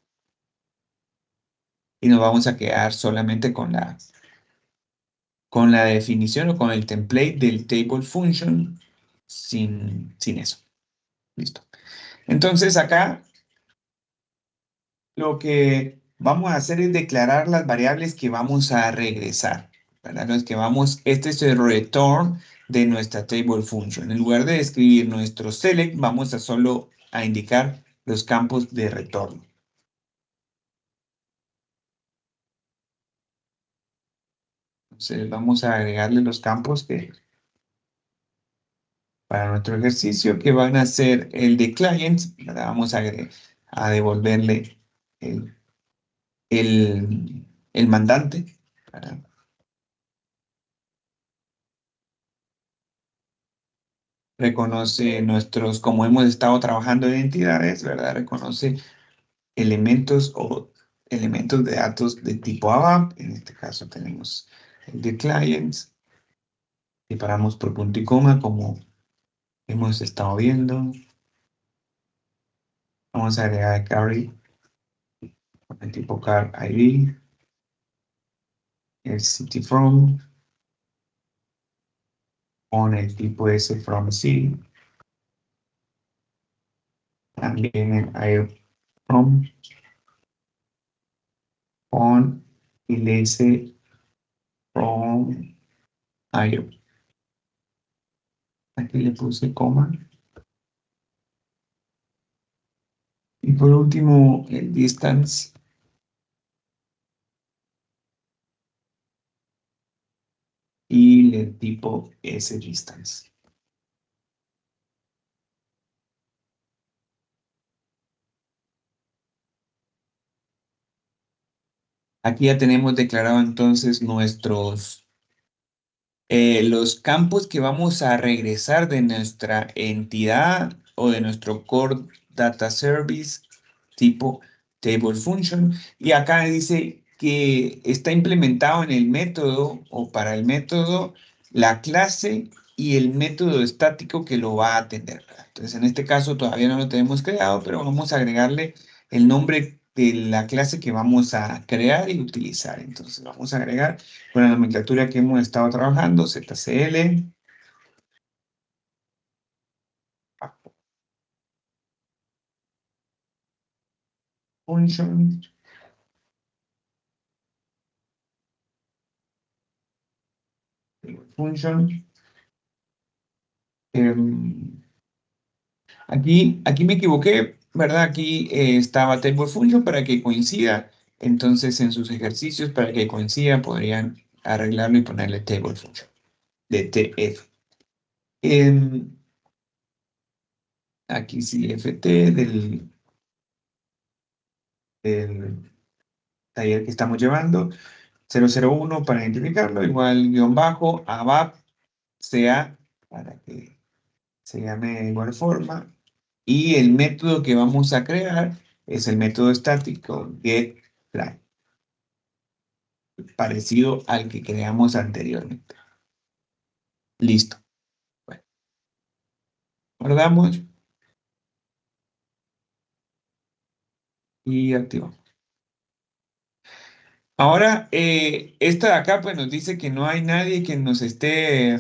y nos vamos a quedar solamente con la definición o con el template del table function sin eso. Listo. Entonces acá lo que vamos a hacer es declarar las variables que vamos a regresar, ¿verdad? Los que vamos, este es el return de nuestra table function. En lugar de escribir nuestro select, vamos a solo a indicar los campos de retorno. Entonces vamos a agregarle los campos que para nuestro ejercicio, que van a ser el de clients, ¿verdad? Vamos a devolverle el, el mandante, ¿verdad? Reconoce nuestros, como hemos estado trabajando en entidades, ¿verdad? Reconoce elementos o elementos de datos de tipo ABAP. En este caso tenemos el de clients. Separamos por punto y coma, como hemos estado viendo. Vamos a agregar carry con el tipo car ID, el city from, con el tipo S from C, también el air from, con el S from air. Aquí le puse coma. Y por último, el distance y el tipo S distance. Aquí ya tenemos declarado entonces los campos que vamos a regresar de nuestra entidad o de nuestro Core Data Service tipo Table Function. Y acá dice que está implementado en el método o para el método la clase y el método estático que lo va a atender, ¿verdad? Entonces, en este caso todavía no lo tenemos creado, pero vamos a agregarle el nombre de la clase que vamos a crear y utilizar. Entonces, vamos a agregar con la nomenclatura que hemos estado trabajando, ZCL, function, function. em, aquí me equivoqué, ¿verdad? Aquí estaba table function para que coincida. Entonces, en sus ejercicios, para que coincida, podrían arreglarlo y ponerle table function de TF. Em, Aquí sí, FT del taller que estamos llevando. 001 para identificarlo, igual guión bajo, ABAP, CA, para que se llame de igual forma. Y el método que vamos a crear es el método estático getFly, parecido al que creamos anteriormente. Listo. Bueno, guardamos y activamos. Ahora, esta de acá pues nos dice que no hay nadie que nos esté.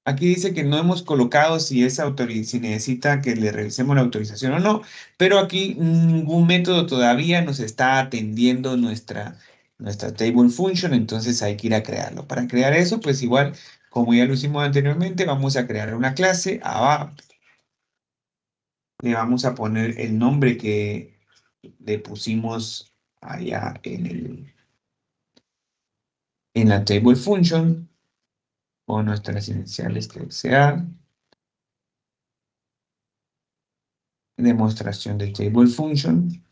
Aquí dice que no hemos colocado si necesita que le revisemos la autorización o no, pero aquí ningún método todavía nos está atendiendo nuestra table function, entonces hay que ir a crearlo. Para crear eso, pues igual, como ya lo hicimos anteriormente, vamos a crear una clase ABAP. Le vamos a poner el nombre que le pusimos allá en la table function o nuestras iniciales que sea demostración de table function.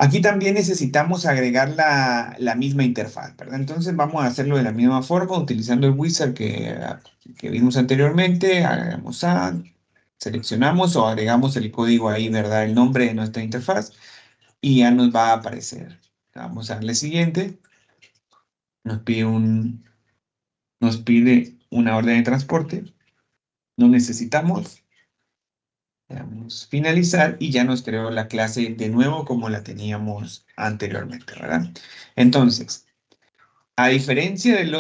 Aquí también necesitamos agregar la misma interfaz, ¿verdad? Entonces vamos a hacerlo de la misma forma, utilizando el wizard que vimos anteriormente. Hagamos add, seleccionamos o agregamos el código ahí, ¿verdad? El nombre de nuestra interfaz y ya nos va a aparecer. Vamos a darle siguiente. Nos pide nos pide una orden de transporte. No necesitamos. Le damos finalizar y ya nos creó la clase de nuevo como la teníamos anteriormente, ¿verdad? Entonces, a diferencia del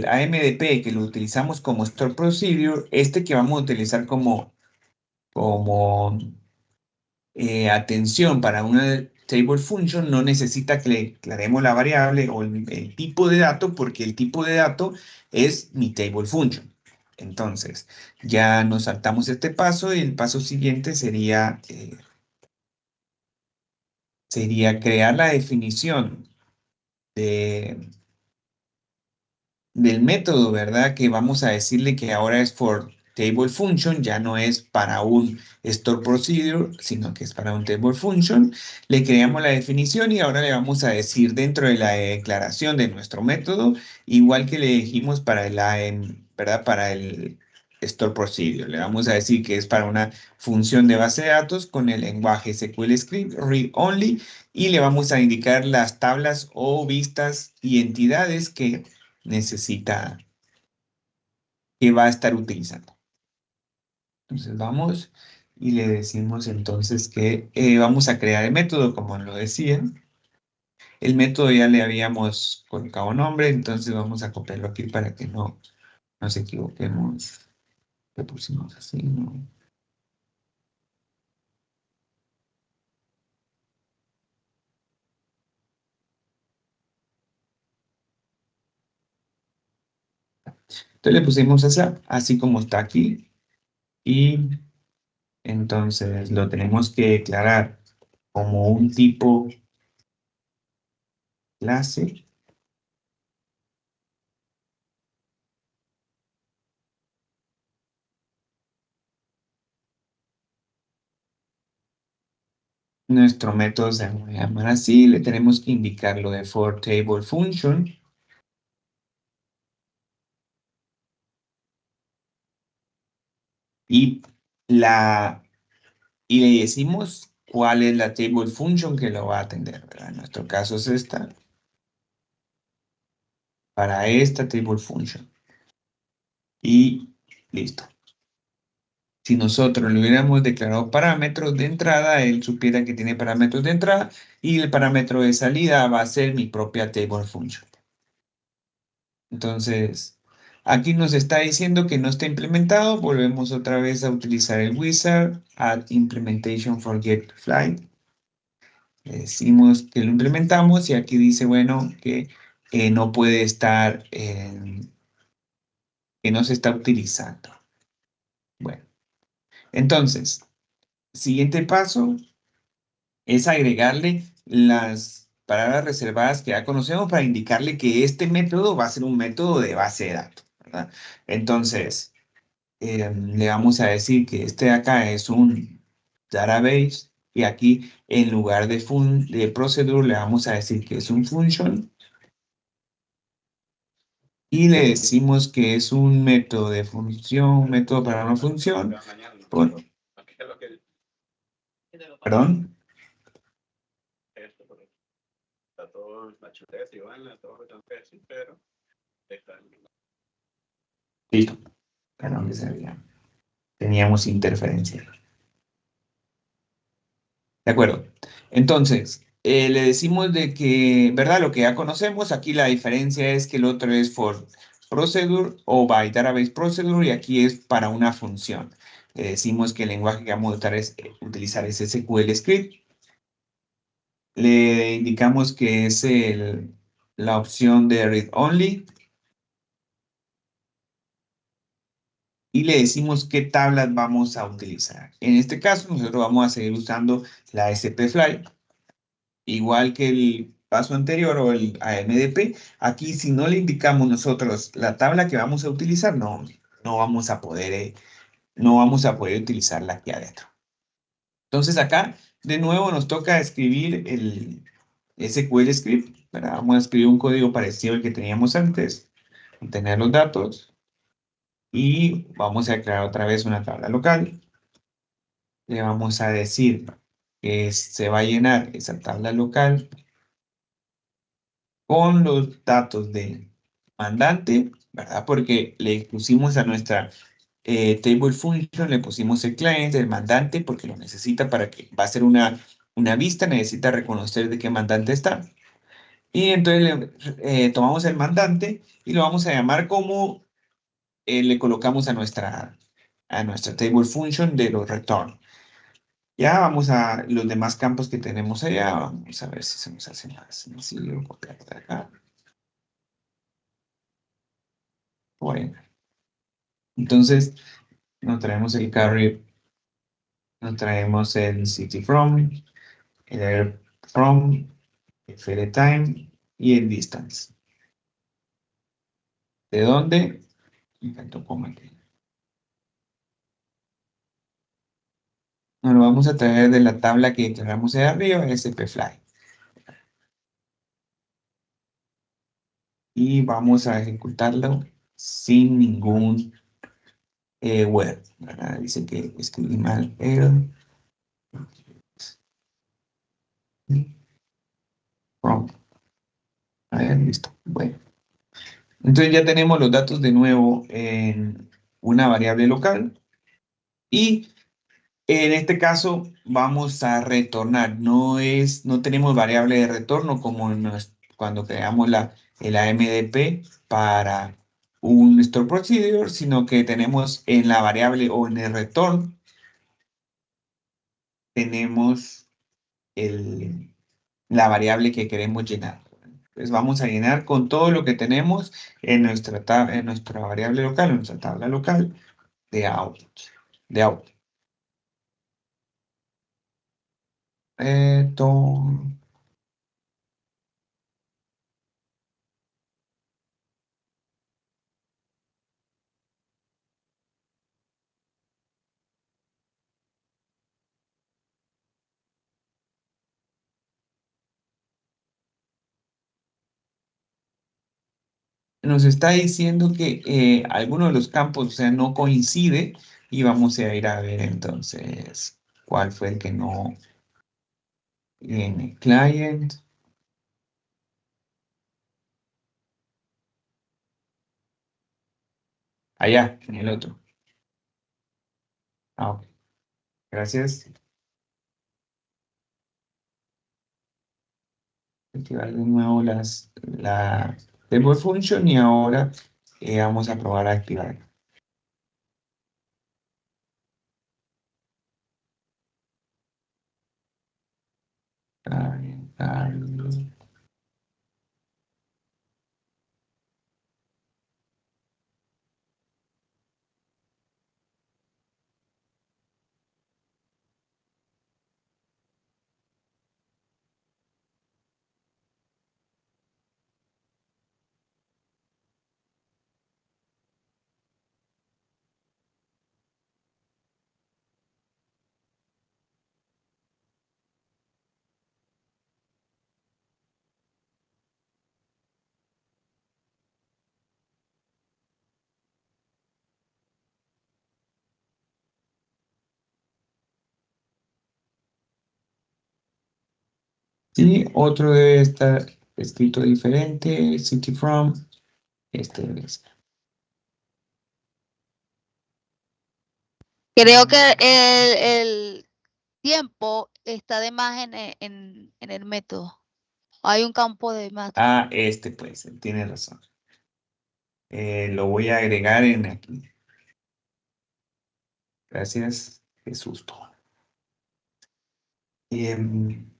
AMDP que lo utilizamos como Store Procedure, este que vamos a utilizar como atención para una table function no necesita que le declaremos la variable o el tipo de dato porque el tipo de dato es mi table function. Entonces, ya nos saltamos este paso y el paso siguiente sería crear la definición de, del método, ¿verdad? Que vamos a decirle que ahora es for table function, ya no es para un store procedure, sino que es para un table function. Le creamos la definición y ahora le vamos a decir dentro de la declaración de nuestro método, igual que le dijimos para ¿verdad? Para el store procedure. Le vamos a decir que es para una función de base de datos con el lenguaje SQL Script read only y le vamos a indicar las tablas o vistas y entidades necesita, que va a estar utilizando. Entonces vamos y le decimos entonces que vamos a crear el método, como lo decía. El método ya le habíamos colocado nombre, entonces vamos a copiarlo aquí para que no nos equivoquemos. Le pusimos así, ¿no? Entonces le pusimos esa, así como está aquí, y entonces lo tenemos que declarar como un tipo clase. Nuestro método se va a llamar así, le tenemos que indicar lo de for table function y, la, y le decimos cuál es la table function que lo va a atender, ¿verdad? En nuestro caso es esta, para esta table function. Y listo. Si nosotros le hubiéramos declarado parámetros de entrada, él supiera que tiene parámetros de entrada y el parámetro de salida va a ser mi propia table function. Entonces, aquí nos está diciendo que no está implementado. Volvemos otra vez a utilizar el wizard, add implementation for get flight. Le decimos que lo implementamos y aquí dice, bueno, que no puede estar, que no se está utilizando. Bueno, entonces, siguiente paso es agregarle las palabras reservadas que ya conocemos para indicarle que este método va a ser un método de base de datos, ¿verdad? Entonces, le vamos a decir que este de acá es un database y aquí en lugar de procedure le vamos a decir que es un function y le decimos que es un método de función, un método para una función. Por- ¿Perdón? Listo. Perdón que teníamos interferencia. De acuerdo. Entonces, le decimos de que, ¿verdad? Lo que ya conocemos, aquí la diferencia es que el otro es for procedure o by database procedure y aquí es para una función. Le decimos que el lenguaje que vamos a utilizar es SQL Script. Le indicamos que es la opción de read only y le decimos qué tablas vamos a utilizar. En este caso, nosotros vamos a seguir usando la SPFly. Igual que paso anterior o el AMDP, aquí si no le indicamos nosotros la tabla que vamos a utilizar, no vamos a poder, no vamos a poder utilizarla aquí adentro. Entonces acá de nuevo nos toca escribir el SQL script, ¿verdad? Vamos a escribir un código parecido al que teníamos antes, obtener los datos y vamos a crear otra vez una tabla local. Le vamos a decir que se va a llenar esa tabla local con los datos del mandante, ¿verdad? Porque le pusimos a nuestra table function, le pusimos el client, el mandante, porque lo necesita para que va a ser una vista, necesita reconocer de qué mandante está. Y entonces tomamos el mandante y lo vamos a llamar como le colocamos a nuestra table function de los return. Ya vamos a los demás campos que tenemos allá. Vamos a ver si se nos hace más sencillo copiar de acá. Bueno, entonces nos traemos el carry, nos traemos el city from, el air from, el file time y el distance. ¿De dónde? Me faltó coma aquí. Nos lo vamos a traer de la tabla que tenemos ahí arriba, spfly. Y vamos a ejecutarlo sin ningún web, ¿verdad? Dice que escribí mal error from. A ver, listo. Bueno, entonces ya tenemos los datos de nuevo en una variable local y en este caso vamos a retornar. No tenemos variable de retorno como cuando creamos el AMDP para un store procedure, sino que tenemos en la variable o en el return tenemos la variable que queremos llenar. Pues vamos a llenar con todo lo que tenemos en nuestra variable local, en nuestra tabla local de out. De out. Esto, nos está diciendo que alguno de los campos, o sea, no coincide y vamos a ir a ver entonces cuál fue el que no viene. Client, allá, en el otro. Ah, ok. Gracias. Activar de nuevo la table function y ahora vamos a probar a activar. Calendario. Sí, otro debe estar escrito diferente, city from, este debe ser. Creo que el tiempo está de más en el método. Hay un campo de más. Ah, este pues, tiene razón. Lo voy a agregar en aquí. Gracias, qué susto. Em,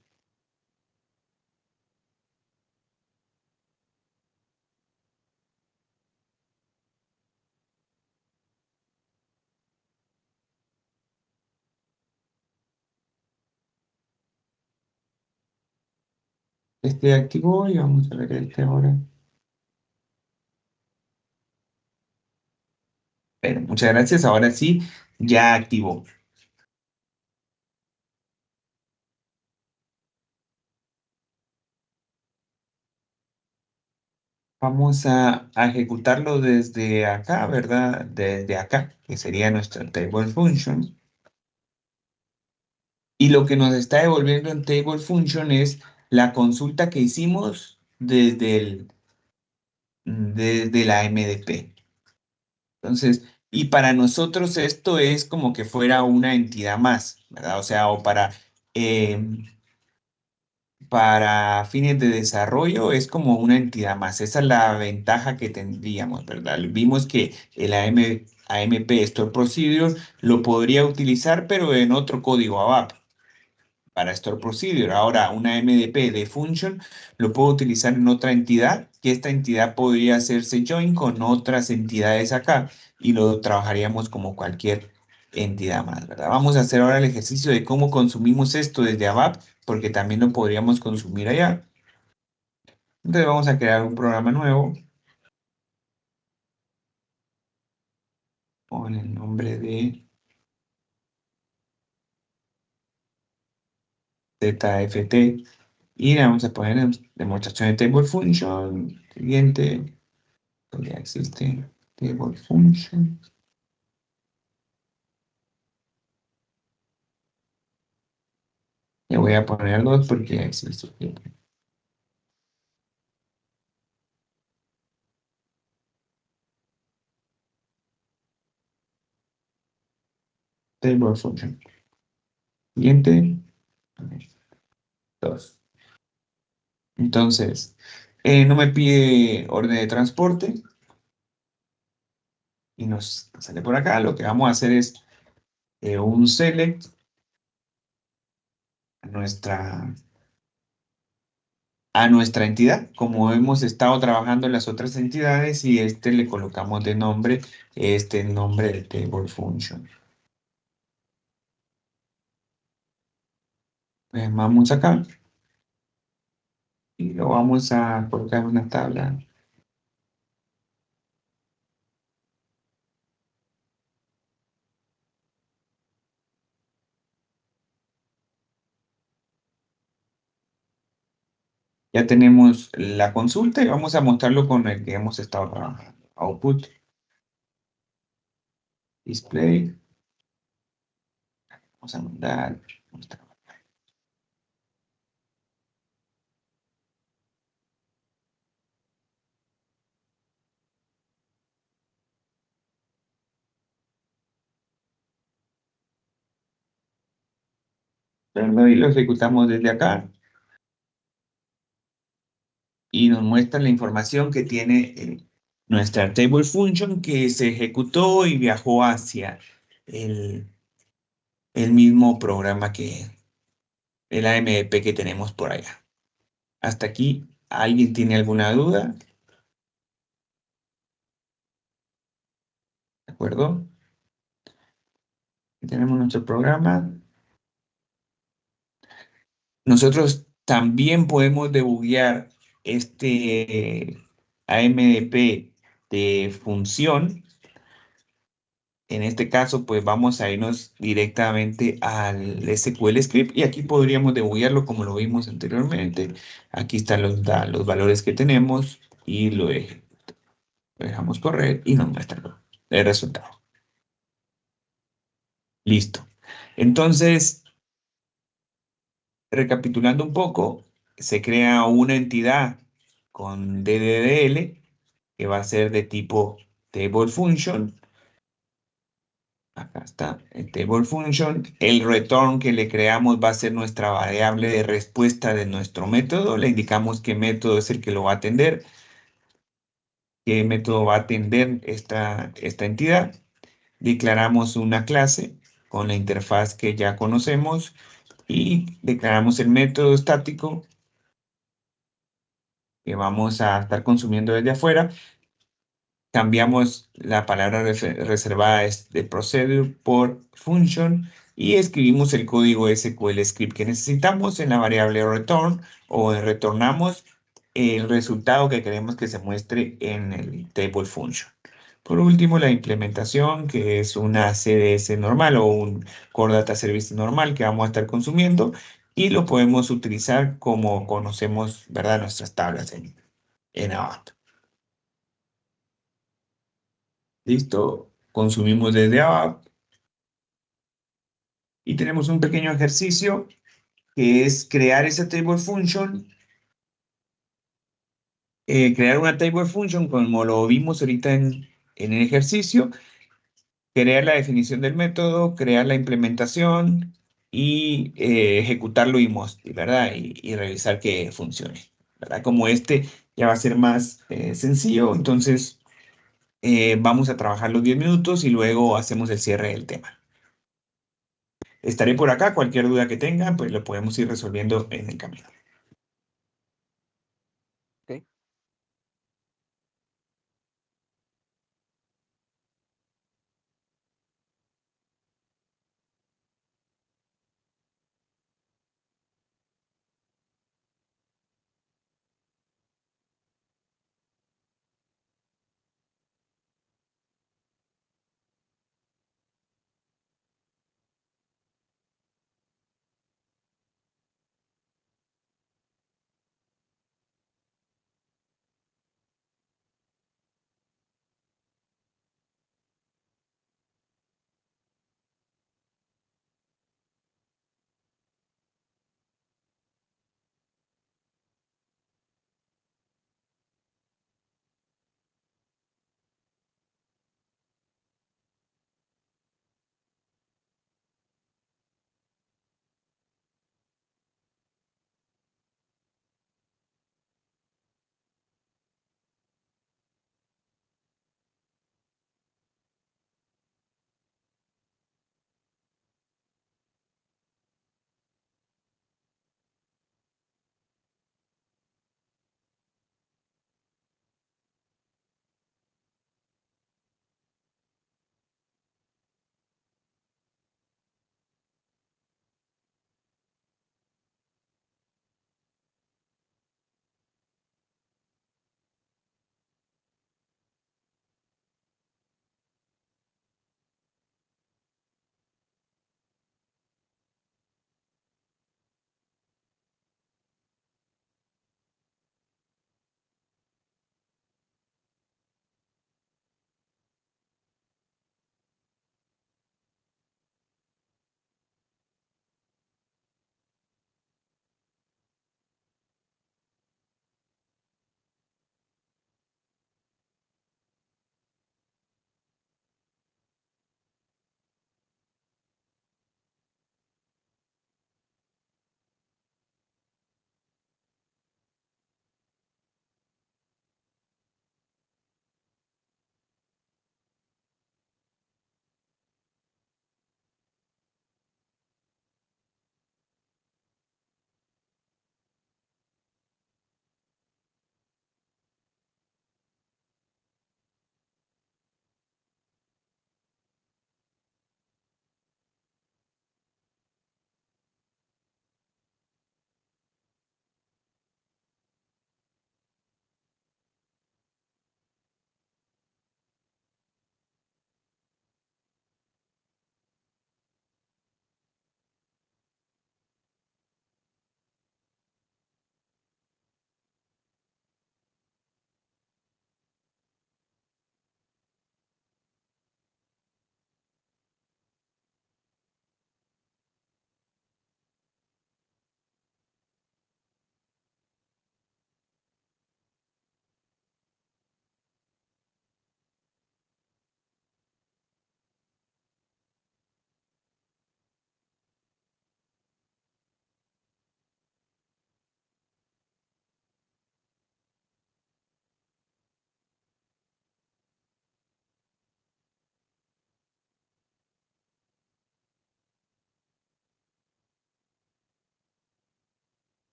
Este activó y vamos a ver este ahora. Bueno, muchas gracias. Ahora sí, ya activó. Vamos a ejecutarlo desde acá, ¿verdad? Desde acá, que sería nuestra table function. Y lo que nos está devolviendo en table function es la consulta que hicimos desde la MDP. Entonces, y para nosotros esto es como que fuera una entidad más, ¿verdad? O sea, o para fines de desarrollo es como una entidad más. Esa es la ventaja que tendríamos, ¿verdad? Vimos que el AMP Store Procedure lo podría utilizar, pero en otro código ABAP para Store Procedure. Ahora, una MDP de function lo puedo utilizar en otra entidad, que esta entidad podría hacerse join con otras entidades acá y lo trabajaríamos como cualquier entidad más, ¿verdad? Vamos a hacer ahora el ejercicio de cómo consumimos esto desde ABAP, porque también lo podríamos consumir allá. Entonces vamos a crear un programa nuevo con el nombre de ZFT y le vamos a poner demostración de table function, siguiente. Ya existe table function. Le voy a poner dos porque ya existe table function. Siguiente, dos. Entonces, no me pide orden de transporte y nos sale por acá. Lo que vamos a hacer es un select a nuestra entidad, como hemos estado trabajando en las otras entidades, y este le colocamos de nombre, este nombre del table function. Vamos acá y lo vamos a colocar en una tabla. Ya tenemos la consulta y vamos a mostrarlo con el que hemos estado trabajando. Output, display, vamos a mandar. Y lo ejecutamos desde acá y nos muestra la información que tiene nuestra table function que se ejecutó y viajó hacia el, el mismo programa que el AMP que tenemos por allá. Hasta aquí, ¿alguien tiene alguna duda? ¿De acuerdo? Aquí tenemos nuestro programa. Nosotros también podemos debuguear este AMP de función. En este caso, pues vamos a irnos directamente al SQL Script y aquí podríamos debuguearlo como lo vimos anteriormente. Aquí están los valores que tenemos y lo dejamos correr y nos muestra el resultado. Listo. Entonces, recapitulando un poco, se crea una entidad con DDDL que va a ser de tipo Table Function. Acá está el Table Function. El return que le creamos va a ser nuestra variable de respuesta de nuestro método. Le indicamos qué método es el que lo va a atender, qué método va a atender esta entidad. Declaramos una clase con la interfaz que ya conocemos y declaramos el método estático que vamos a estar consumiendo desde afuera. Cambiamos la palabra reservada de procedure por function y escribimos el código SQL script que necesitamos en la variable return o retornamos el resultado que queremos que se muestre en el table function. Por último, la implementación, que es una CDS normal o un Core Data Service normal que vamos a estar consumiendo y lo podemos utilizar como conocemos, ¿verdad? Nuestras tablas en ABAP. Listo, consumimos desde ABAP y tenemos un pequeño ejercicio que es crear esa table function, crear una table function como lo vimos ahorita en el ejercicio, crear la definición del método, crear la implementación y ejecutarlo ¿verdad? Y revisar que funcione, ¿verdad? Como este ya va a ser más sencillo, entonces vamos a trabajar los 10 minutos y luego hacemos el cierre del tema. Estaré por acá, cualquier duda que tengan, pues lo podemos ir resolviendo en el camino. Ok.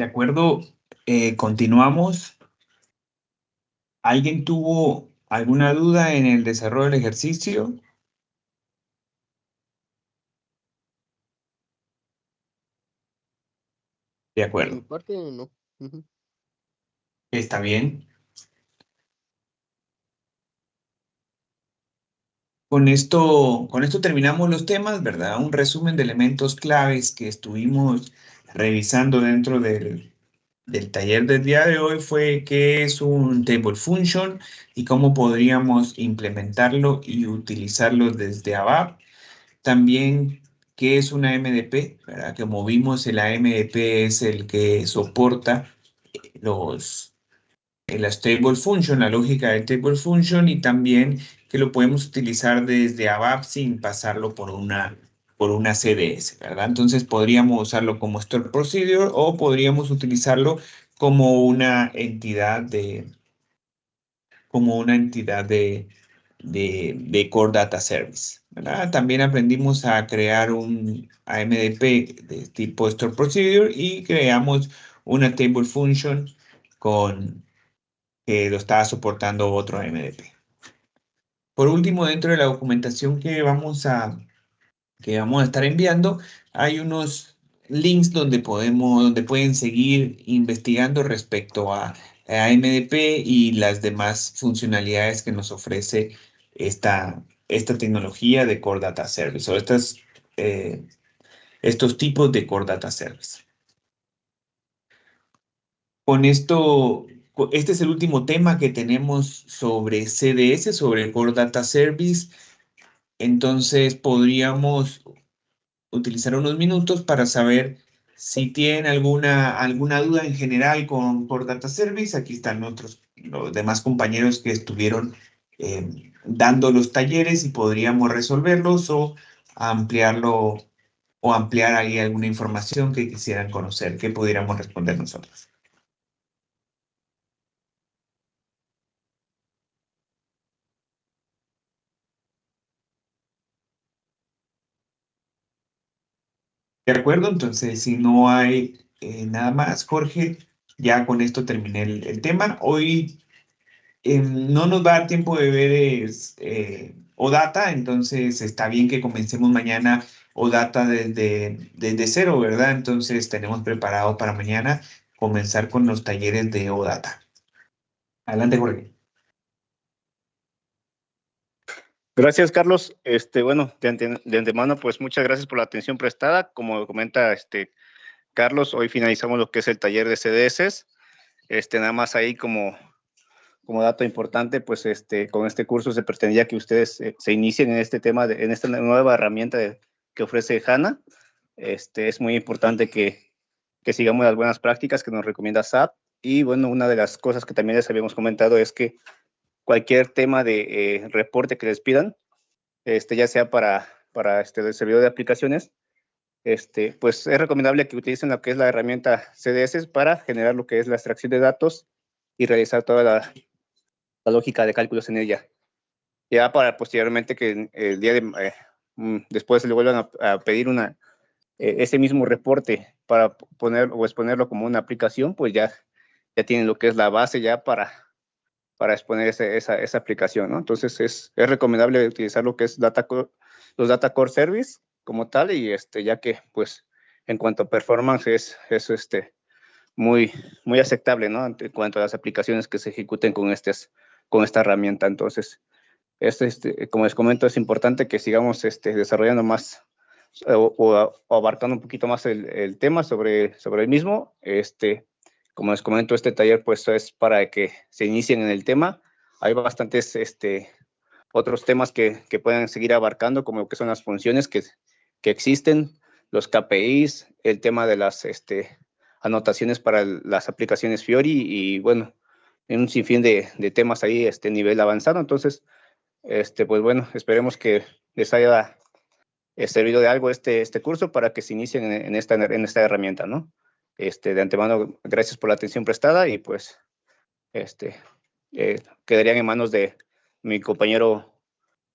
De acuerdo, continuamos. ¿Alguien tuvo alguna duda en el desarrollo del ejercicio? De Por mi acuerdo, parte, no. Ujú. está bien. Con esto terminamos los temas, ¿verdad? Un resumen de elementos claves que estuvimos revisando dentro del taller del día de hoy fue qué es un table function y cómo podríamos implementarlo y utilizarlo desde ABAP. También qué es una MDP, ¿verdad? Que movimos el AMDP es el que soporta los la stable function, la lógica del table function y también que lo podemos utilizar desde ABAP sin pasarlo por una CDS, ¿verdad? Entonces podríamos usarlo como store procedure o podríamos utilizarlo como una entidad de Core Data Service, ¿verdad? También aprendimos a crear un AMDP de tipo store procedure y creamos una table function con que lo estaba soportando otro MDP. Por último, dentro de la documentación que vamos a estar enviando, hay unos links donde pueden seguir investigando respecto a MDP y las demás funcionalidades que nos ofrece esta tecnología de Core Data Service o estos tipos de Core Data Service. Con esto, este es el último tema que tenemos sobre CDS, sobre Core Data Service. Entonces podríamos utilizar unos minutos para saber si tienen alguna duda en general con Core Data Service. Aquí están los demás compañeros que estuvieron dando los talleres y podríamos resolverlos o ampliarlo o ampliar ahí alguna información que quisieran conocer, que pudiéramos responder nosotros. De acuerdo, entonces si no hay nada más, Jorge, ya con esto terminé el tema. Hoy no nos va a dar tiempo de ver OData, entonces está bien que comencemos mañana OData desde cero, ¿verdad? Entonces tenemos preparado para mañana comenzar con los talleres de OData. Adelante, Jorge. Gracias, Carlos. Bueno, de antemano, pues muchas gracias por la atención prestada. Como comenta Carlos, hoy finalizamos lo que es el taller de CDS. Nada más ahí como dato importante, pues con este curso se pretendía que ustedes se inicien en este tema, en esta nueva herramienta que ofrece HANA. Es muy importante que sigamos las buenas prácticas que nos recomienda SAP. Y bueno, una de las cosas que también les habíamos comentado es que cualquier tema de reporte que les pidan, ya sea para el servidor de aplicaciones, pues es recomendable que utilicen lo que es la herramienta CDS para generar lo que es la extracción de datos y realizar toda la lógica de cálculos en ella. Ya para posteriormente que el día de después le vuelvan a pedir ese mismo reporte para poner o exponerlo como una aplicación, pues ya tienen lo que es la base ya para exponer esa aplicación, ¿no? Entonces es recomendable utilizar lo que es los Data Core Service como tal y ya que pues en cuanto a performance es muy, muy aceptable, ¿no? En cuanto a las aplicaciones que se ejecuten con esta herramienta. Entonces, como les comento, es importante que sigamos desarrollando más o abarcando un poquito más el tema sobre el mismo. Como les comento, este taller pues es para que se inicien en el tema. Hay bastantes otros temas que puedan seguir abarcando, como lo que son las funciones que existen, los KPIs, el tema de las anotaciones para las aplicaciones Fiori y bueno, en un sinfín de temas ahí, nivel avanzado. Entonces, pues bueno, esperemos que les haya servido de algo este curso para que se inicien en esta herramienta, ¿no? De antemano, gracias por la atención prestada y pues, quedarían en manos de mi compañero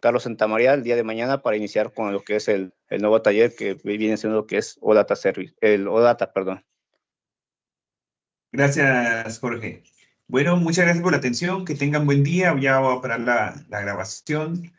Carlos Santamaría el día de mañana para iniciar con lo que es el nuevo taller que viene siendo lo que es OData Service, el OData, perdón. Gracias, Jorge. Bueno, muchas gracias por la atención. Que tengan buen día. Ya voy a parar la grabación.